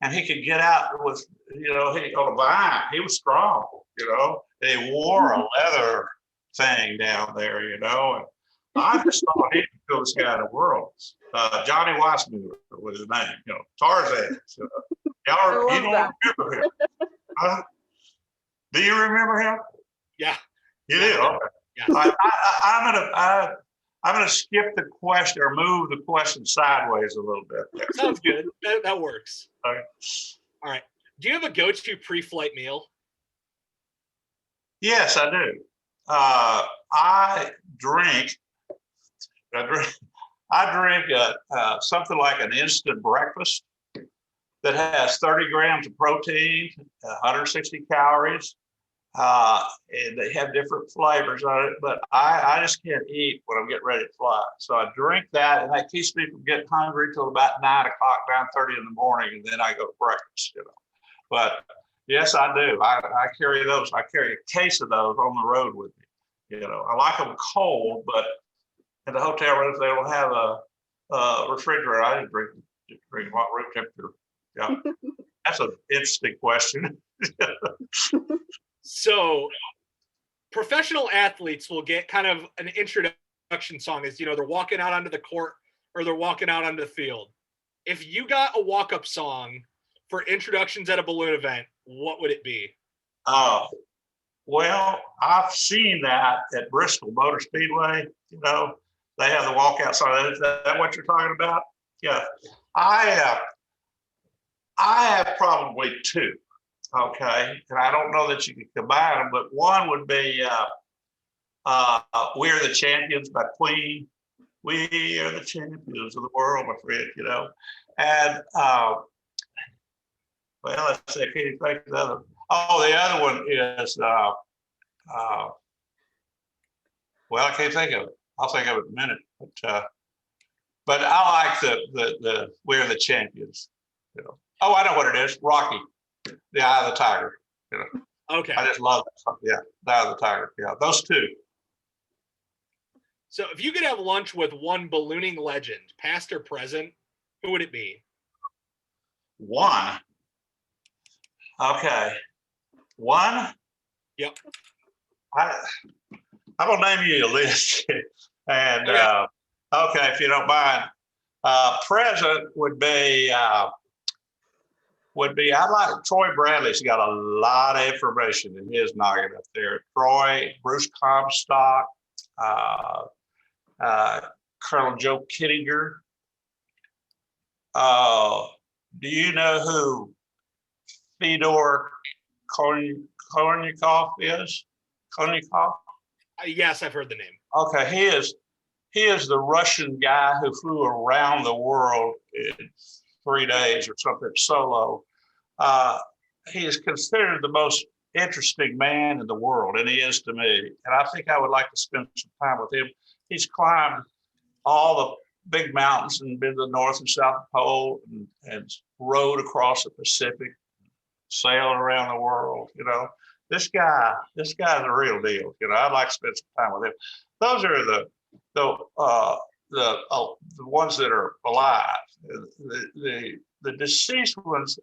and he could get out with, he on a vine. He was strong. They wore a leather thing down there. And I just thought he was the coolest guy in the world. Johnny Weissmuller was his name. Tarzan. Y'all, you don't remember him? Huh? Do you remember him? Yeah. You do? Okay. Yeah. I'm gonna skip the question or move the question sideways a little bit. Sounds good. That works. Okay. All right. Do you have a go-to pre-flight meal? Yes, I do. I drink something like an instant breakfast that has 30 grams of protein, 160 calories. And they have different flavors on it, but I just can't eat when I'm getting ready to fly. So I drink that, and that keeps me from getting hungry till about 9 o'clock, 9:30 in the morning, and then I go to breakfast. But yes, I do. I carry those. I carry a case of those on the road with me. I like them cold, but in the hotel rooms they don't have a refrigerator. I just drink hot room temperature. Yeah, that's an interesting question. So professional athletes will get kind of an introduction song as, they're walking out onto the court or they're walking out onto the field. If you got a walk-up song for introductions at a balloon event, what would it be? Well, I've seen that at Bristol Motor Speedway. They have the walkout song. Is that what you're talking about? Yeah. I have probably 2. Okay, and I don't know that you can combine them, but one would be "We're the Champions" by Queen. We are the champions of the world, my friend. And let's see, I can't even think of the other. Oh, the other one is I can't think of it. I'll think of it in a minute. But I like the "We're the Champions." Oh, I know what it is. Rocky. The Eye of the Tiger. Okay. I just love that song. Yeah, The Eye of the Tiger. Yeah, those 2. So if you could have lunch with one ballooning legend, past or present, who would it be? One. Okay. One? Yep. I'm going to name you a list. And, okay, if you don't mind. Present would be I like Troy Bradley's got a lot of information in his noggin up there. Troy, Bruce Comstock, Colonel Joe Kittinger. Do you know who Fyodor Kornikov is? Kornikov? Yes, I've heard the name. Okay, he is the Russian guy who flew around the world in 3 days or something solo. He is considered the most interesting man in the world, and he is to me. And I think I would like to spend some time with him. He's climbed all the big mountains and been to the North and South Pole and rode across the Pacific, sailed around the world. This guy's a real deal. I'd like to spend some time with him. Those are the ones that are alive. The deceased ones,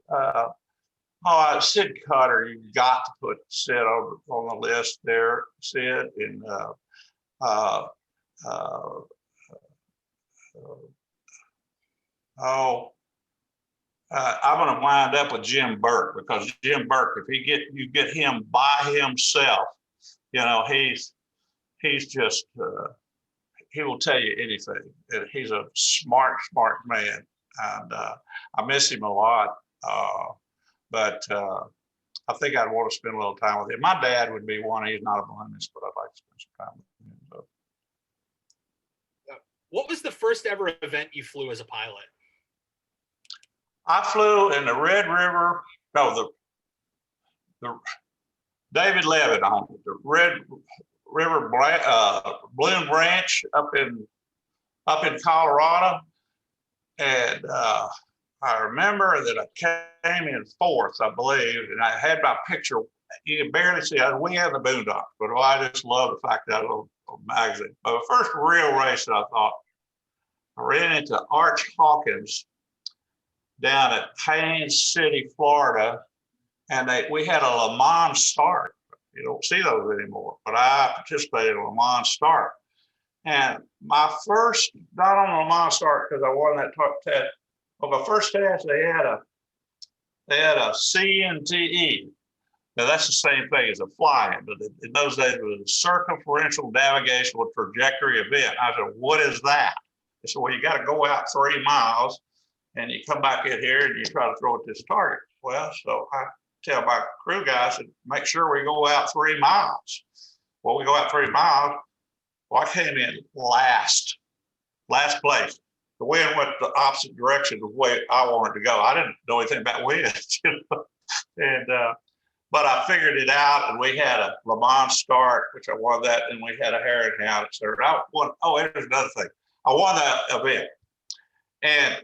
Sid Cutter, you got to put Sid on the list there, Sid. And uh, uh, I'm going to wind up with Jim Burke, because Jim Burke, if you get him by himself, he's just he will tell you anything. He's a smart man, and I miss him a lot. But I think I'd want to spend a little time with him. My dad would be one. He's not a balloonist, but I'd like to spend some time with him. So. What was the first ever event you flew as a pilot? I flew in the Red River. No, the David Levitt on it, the Red River Balloon Branch up in Colorado, and I remember that I came in fourth, I believe, and I had my picture. You can barely see it. We had the boondocks, but I just love the fact that I was a magazine. But the first real race that I ran into Arch Hawkins down at Haines City, Florida, and we had a Le Mans start. You don't see those anymore, but I participated in a Le Mans start. And my first, not on a Le Mans start because I won that test, but my first test, they had a CNTE. Now that's the same thing as a fly-in, but in those days it was a circumferential navigational trajectory event. I said, what is that? They said, well, you got to go out 3 miles and you come back in here and you try to throw at this target. Well, so I tell my crew guys to make sure we go out 3 miles. Well, we go out 3 miles. Well, I came in last place. The wind went the opposite direction of the way I wanted to go. I didn't know anything about wind, and but I figured it out, and we had a Le Mans start, which I won that, and we had a Harringhound, et cetera. I won. Oh, there's another thing. I won that event, and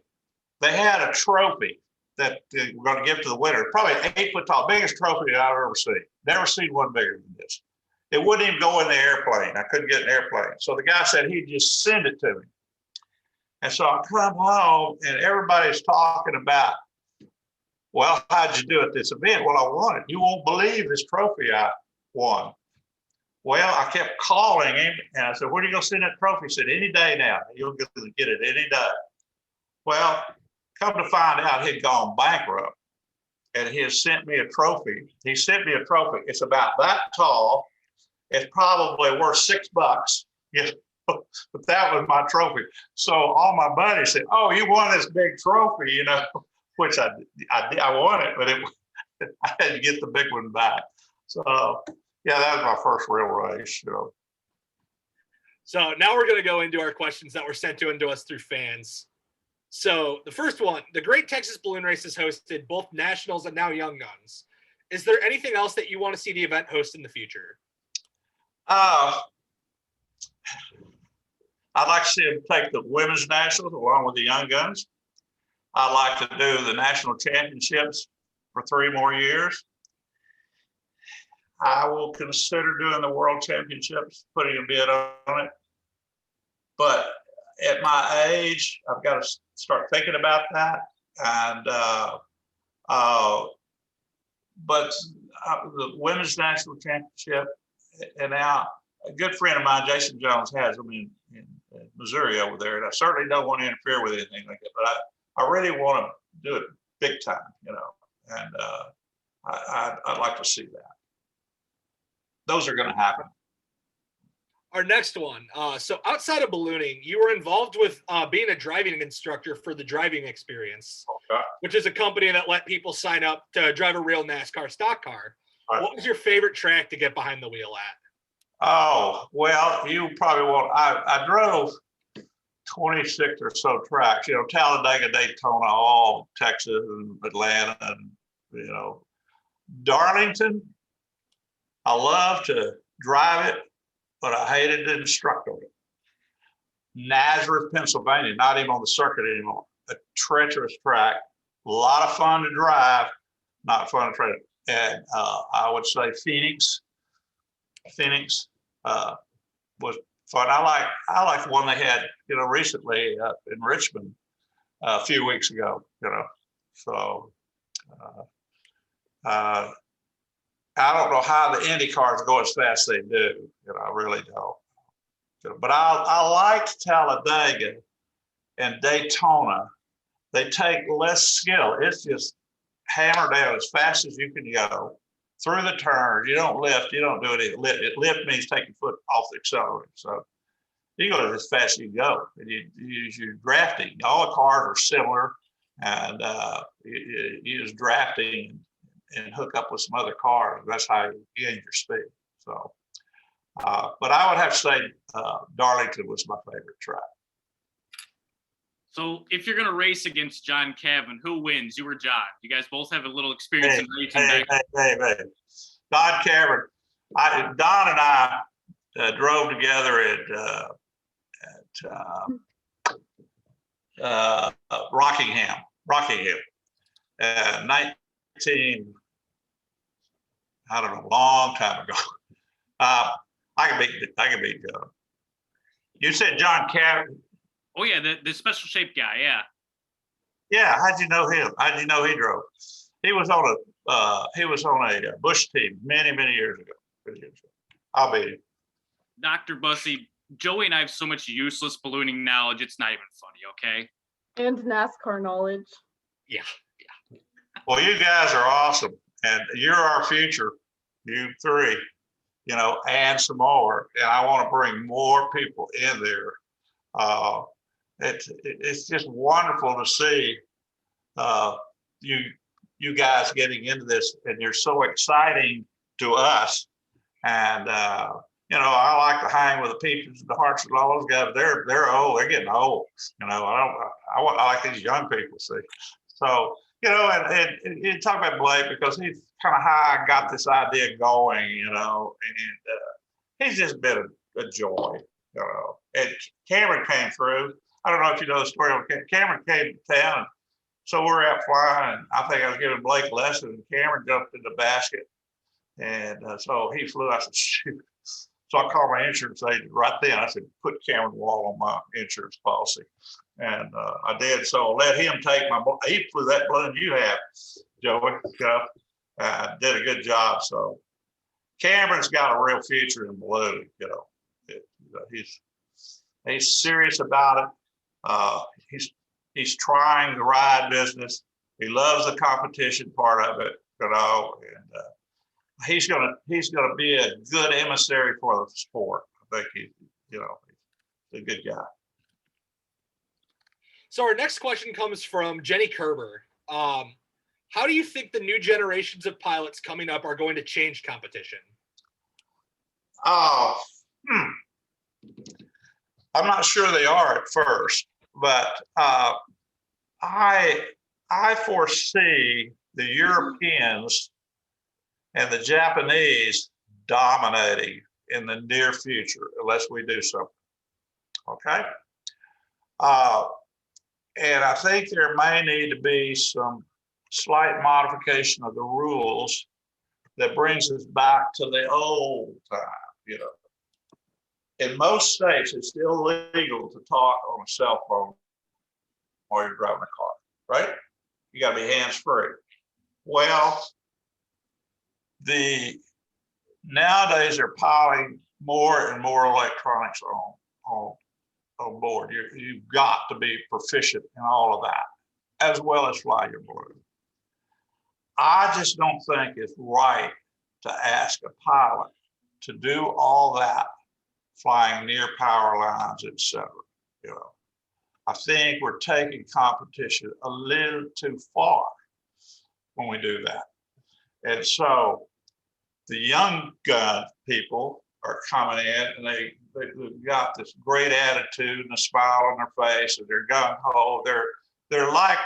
they had a trophy that they were going to give to the winner. Probably 8 foot tall, biggest trophy I've ever seen. Never seen one bigger than this. It wouldn't even go in the airplane. I couldn't get an airplane. So the guy said he'd just send it to me. And so I come home and everybody's talking about, well, how'd you do at this event? Well, I won it. You won't believe this trophy I won. Well, I kept calling him and I said, where are you going to send that trophy? He said, any day now. You'll get it any day. Well, come to find out he'd gone bankrupt and he has sent me a trophy. He sent me a trophy. It's about that tall. It's probably worth $6. But that was my trophy. So all my buddies said, oh, you won this big trophy, which I won it, but I had to get the big one back. So yeah, that was my first real race. So now we're going to go into our questions that were sent to us through fans. So the first one, the Great Texas Balloon Race has hosted both nationals and now Young Guns. Is there anything else that you want to see the event host in the future? I'd like to see them take the women's nationals along with the Young Guns. I'd like to do the national championships for 3 more years. I will consider doing the world championships, putting a bid on it. But at my age, I've got to start thinking about that. And but the women's national championship, and now a good friend of mine, Jason Jones, has them in Missouri over there, and I certainly don't want to interfere with anything like that. But I really want to do it big time, and I'd like to see that. Those are going to happen. Our next one. So outside of ballooning, you were involved with being a driving instructor for the Driving Experience, okay, which is a company that let people sign up to drive a real NASCAR stock car. Right. What was your favorite track to get behind the wheel at? Oh, well, you probably won't. I drove 26 or so tracks, Talladega, Daytona, all Texas and Atlanta, and, Darlington. I love to drive it, but I hated to instruct on it. Nazareth, Pennsylvania, not even on the circuit anymore. A treacherous track, a lot of fun to drive, not fun to train. And I would say Phoenix was fun. I like the one they had, recently in Richmond a few weeks ago. So I don't know how the Indy cars go as fast as they do. I really don't. But I like Talladega and Daytona. They take less skill. It's just hammer down as fast as you can go through the turns. You don't lift. You don't do it. Lift means take your foot off the accelerator. So you go as fast as you go. And you use your drafting. All the cars are similar, and you use drafting and hook up with some other cars. That's how you gain your speed. So, but I would have to say Darlington was my favorite track. So if you're going to race against John Cavan, who wins, you or John? You guys both have a little experience in racing. Hey. Don Cavan. Don and I drove together at Rockingham, 19, I don't know, long time ago. I can beat John. You said John Cavan. Oh yeah, the special shaped guy, yeah. Yeah, how'd you know him? How'd you know he drove? He was on a Bush team many years ago. I'll beat him. Dr. Bussey, Joey and I have so much useless ballooning knowledge, it's not even funny, okay? And NASCAR knowledge. Yeah. Well, you guys are awesome, and you're our future, you three, and some more. And I want to bring more people in there. It's just wonderful to see you guys getting into this, and you're so exciting to us. And I like to hang with the Peeps and the Hearts and all those guys. They're old. They're getting old. I like these young people. See, so and you talk about Blake because he's kind of how I got this idea going. And he's just been a joy. And Cameron came through. I don't know if you know the story. Cameron came to town, so we're out flying. And I think I was giving Blake a lesson, and Cameron jumped in the basket, and so he flew. I said, "Shoot!" So I called my insurance agent right then. I said, "Put Cameron Wall on my insurance policy," and I did. So let him take my. He flew that balloon you have, Joey. Did a good job. So Cameron's got a real future in ballooning. He's serious about it. He's trying the ride business. He loves the competition part of it, and he's gonna be a good emissary for the sport. I think he's a good guy. So our next question comes from Jenny Kerber. How do you think the new generations of pilots coming up are going to change competition? I'm not sure they are at first, but I foresee the Europeans and the Japanese dominating in the near future unless we do something. Okay? And I think there may need to be some slight modification of the rules that brings us back to the old time, In most states, it's still legal to talk on a cell phone while you're driving a car, right? You got to be hands-free. Well, nowadays they're piling more and more electronics on board. You've got to be proficient in all of that, as well as fly your balloon. I just don't think it's right to ask a pilot to do all that flying near power lines, etc. I think we're taking competition a little too far when we do that. And so the young gun people are coming in, and they've got this great attitude and a smile on their face, and they're gung ho. They're like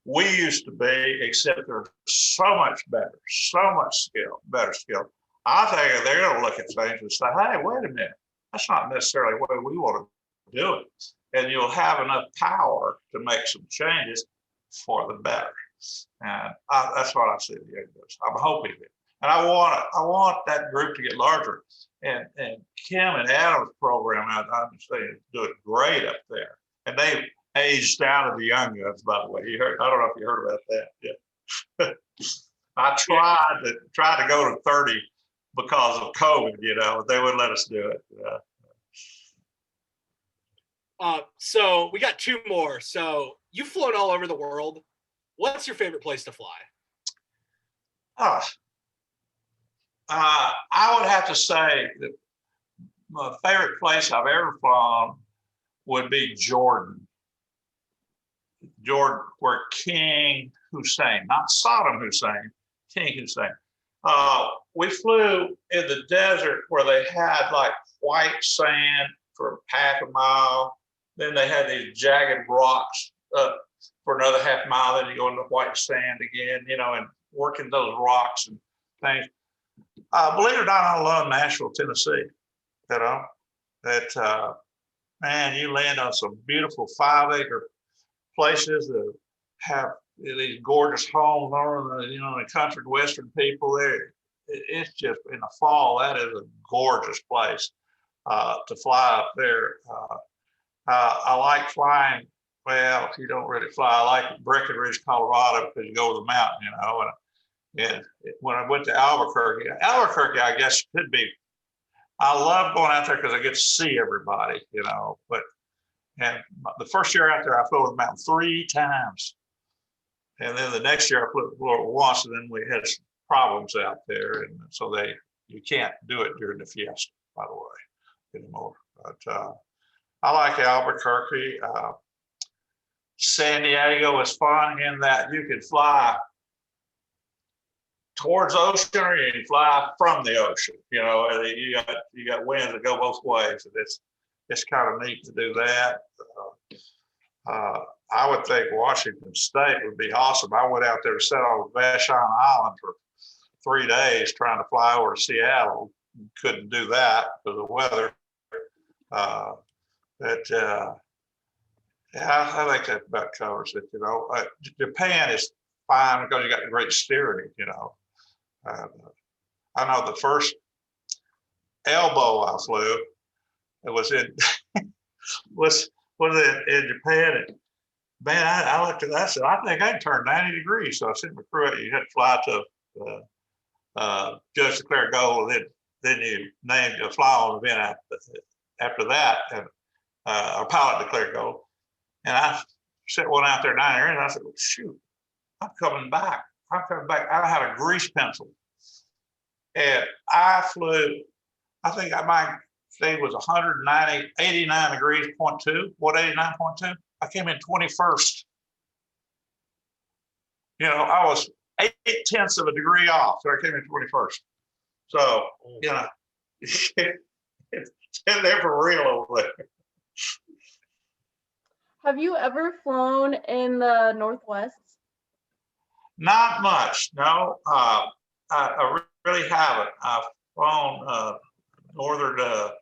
we used to be, except they're so much better, better skill. I think they're going to look at things and say, "Hey, wait a minute. That's not necessarily the way we want to do it." And you'll have enough power to make some changes for the better. And that's what I see the young guys. I'm hoping it. And I want that group to get larger. And Kim and Adam's program, I understand, is doing great up there. And they aged down to the young guns, by the way. I don't know if you heard about that. Yeah. I tried to go to 30 because of COVID. They wouldn't let us do it. So we got two more. So you've flown all over the world. What's your favorite place to fly? I would have to say that my favorite place I've ever flown would be Jordan. Jordan, where King Hussein, not Saddam Hussein, King Hussein. We flew in the desert where they had like white sand for half a mile. Then they had these jagged rocks for another half mile. Then you go into white sand again, and working those rocks and things. Believe it or not, I love Nashville, Tennessee. Man, you land on some beautiful 5-acre places that have these gorgeous homes over the country western people there. It's just in the fall, that is a gorgeous place to fly up there. I like flying. Well, you don't really fly. I like Breckenridge, Colorado, because you go over the mountain, and when I went to Albuquerque, I guess could be. I love going out there because I get to see everybody, and the first year out there, I flew over the mountain 3 times. And then the next year I flew once, and then we had some problems out there. And so you can't do it during the fiesta, by the way, anymore. But I like Albuquerque. San Diego was fun in that you could fly towards the ocean or you can fly from the ocean. You got winds that go both ways. And it's kind of neat to do that. I would think Washington State would be awesome. I went out there to sit on Vashon Island for 3 days trying to fly over to Seattle. Couldn't do that because of the weather. I think that about covers it. Japan is fine because you got great steering. I know the first elbow I flew, it was in was in Japan. And man, I looked at that. I said, I think I can turn 90 degrees. So I sent my crew. You had to fly to Judge declare goal, and then you named a fly on event after that, and our pilot declared goal. And I sent one out there 90 degrees, and I said, well, shoot, I'm coming back. I had a grease pencil, and I flew. I think my speed was 89 degrees, 89.2. I came in 21st. I was 0.8 of a degree off, so I came in 21st. So, it's in there for real over there. Have you ever flown in the Northwest? Not much, no. I really haven't. I've flown northern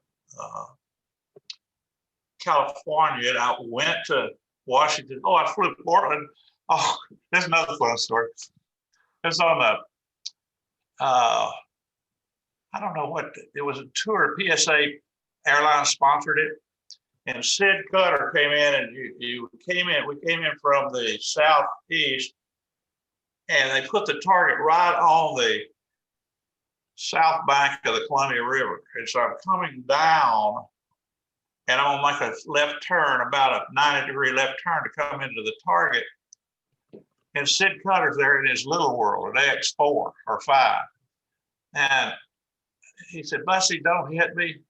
California, and I went to Washington. Oh, I flew to Portland. Oh, there's another fun story. It's on I don't know what, it was a tour, PSA Airlines sponsored it. And Sid Cutter came in, and we came in from the southeast, and they put the target right on the south bank of the Columbia River. And so I'm coming down, and I'm gonna make a left turn, about a 90-degree left turn to come into the target. And Sid Cutter's there in his little world, an AX4 or 5. And he said, Bussey, don't hit me.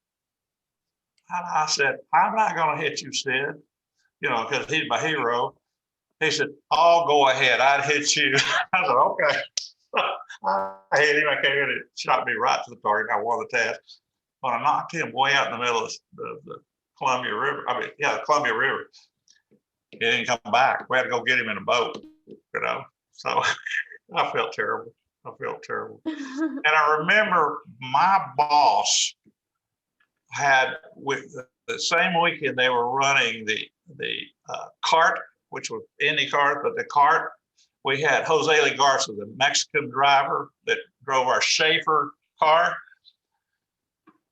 And I said, I'm not gonna hit you, Sid, because he's my hero. He said, oh, go ahead, I'd hit you. I said, okay. I hit him, I came in, it shot me right to the target. I won the task. But I knocked him way out in the middle of the Columbia River. The Columbia River. He didn't come back. We had to go get him in a boat, So I felt terrible. And I remember my boss had, with the same weekend, they were running the cart, which was Indy cart, but the cart, we had Jose Legarza, the Mexican driver that drove our Schaefer car.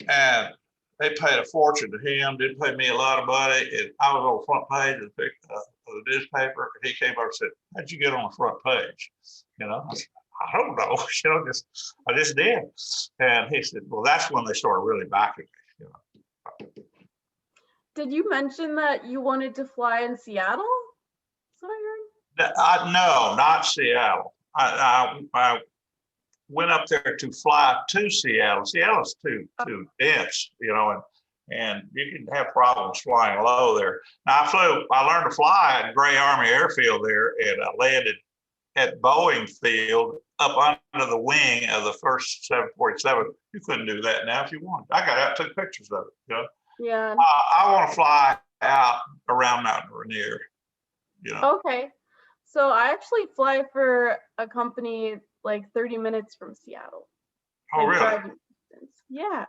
And they paid a fortune to him, didn't pay me a lot of money. And I was on the front page of the newspaper. And he came over and said, how'd you get on the front page? I I don't know, I just did. And he said, well, that's when they started really backing me. Did you mention that you wanted to fly in Seattle? Is that what I heard? No, not Seattle. I went up there to fly to Seattle. Seattle's too dense, and you can have problems flying low there. Now I learned to fly at Gray Army Airfield there, and I landed at Boeing Field up under the wing of the first 747. You couldn't do that now if you wanted. I got out, took pictures of it. Yeah. I want to fly out around Mount Rainier. Okay. So I actually fly for a company like 30 minutes from Seattle. Oh, like really? Driving distance. Yeah.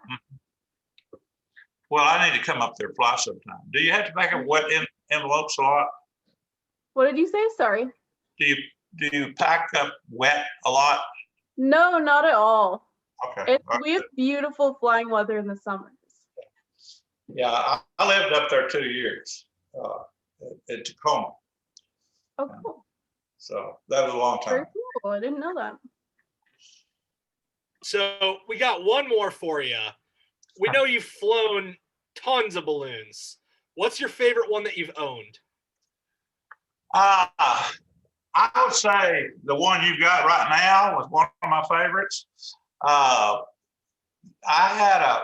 Well, I need to come up there and fly sometime. Do you have to pack up wet envelopes a lot? What did you say? Sorry. Do you pack up wet a lot? No, not at all. Okay. We have beautiful flying weather in the summers. Yeah, I lived up there 2 years in Tacoma. Oh, cool. So that was a long Very time. cool. I didn't know that. So we got one more for you. We know you've flown tons of balloons. What's your favorite one that you've owned? I would say the one you got right now was one of my favorites. I had a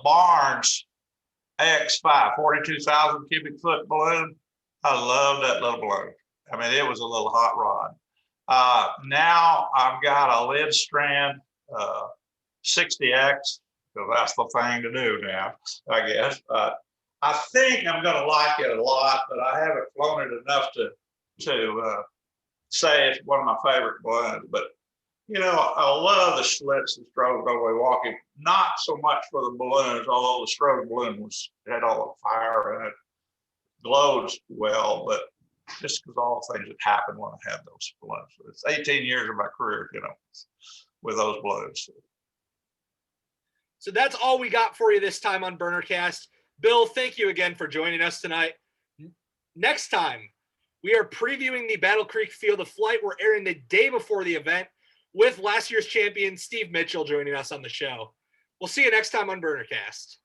Barnes X5 42,000 cubic foot balloon. I love that little balloon. I mean, it was a little hot rod. Now I've got a lid strand 60X, because that's the thing to do now, I guess. I think I'm going to like it a lot, but I haven't flown it enough to say it's one of my favorite balloons. But I love the Schlitz and Stroke Away Walking, not so much for the balloons, although the Stroke balloon had all the fire and it glowed well, but just because all the things that happened when I had those balloons. It's 18 years of my career, with those balloons. So that's all we got for you this time on BurnerCast. Bill, thank you again for joining us tonight. Next time, we are previewing the Battle Creek Field of Flight. We're airing the day before the event with last year's champion, Steve Mitchell, joining us on the show. We'll see you next time on BurnerCast.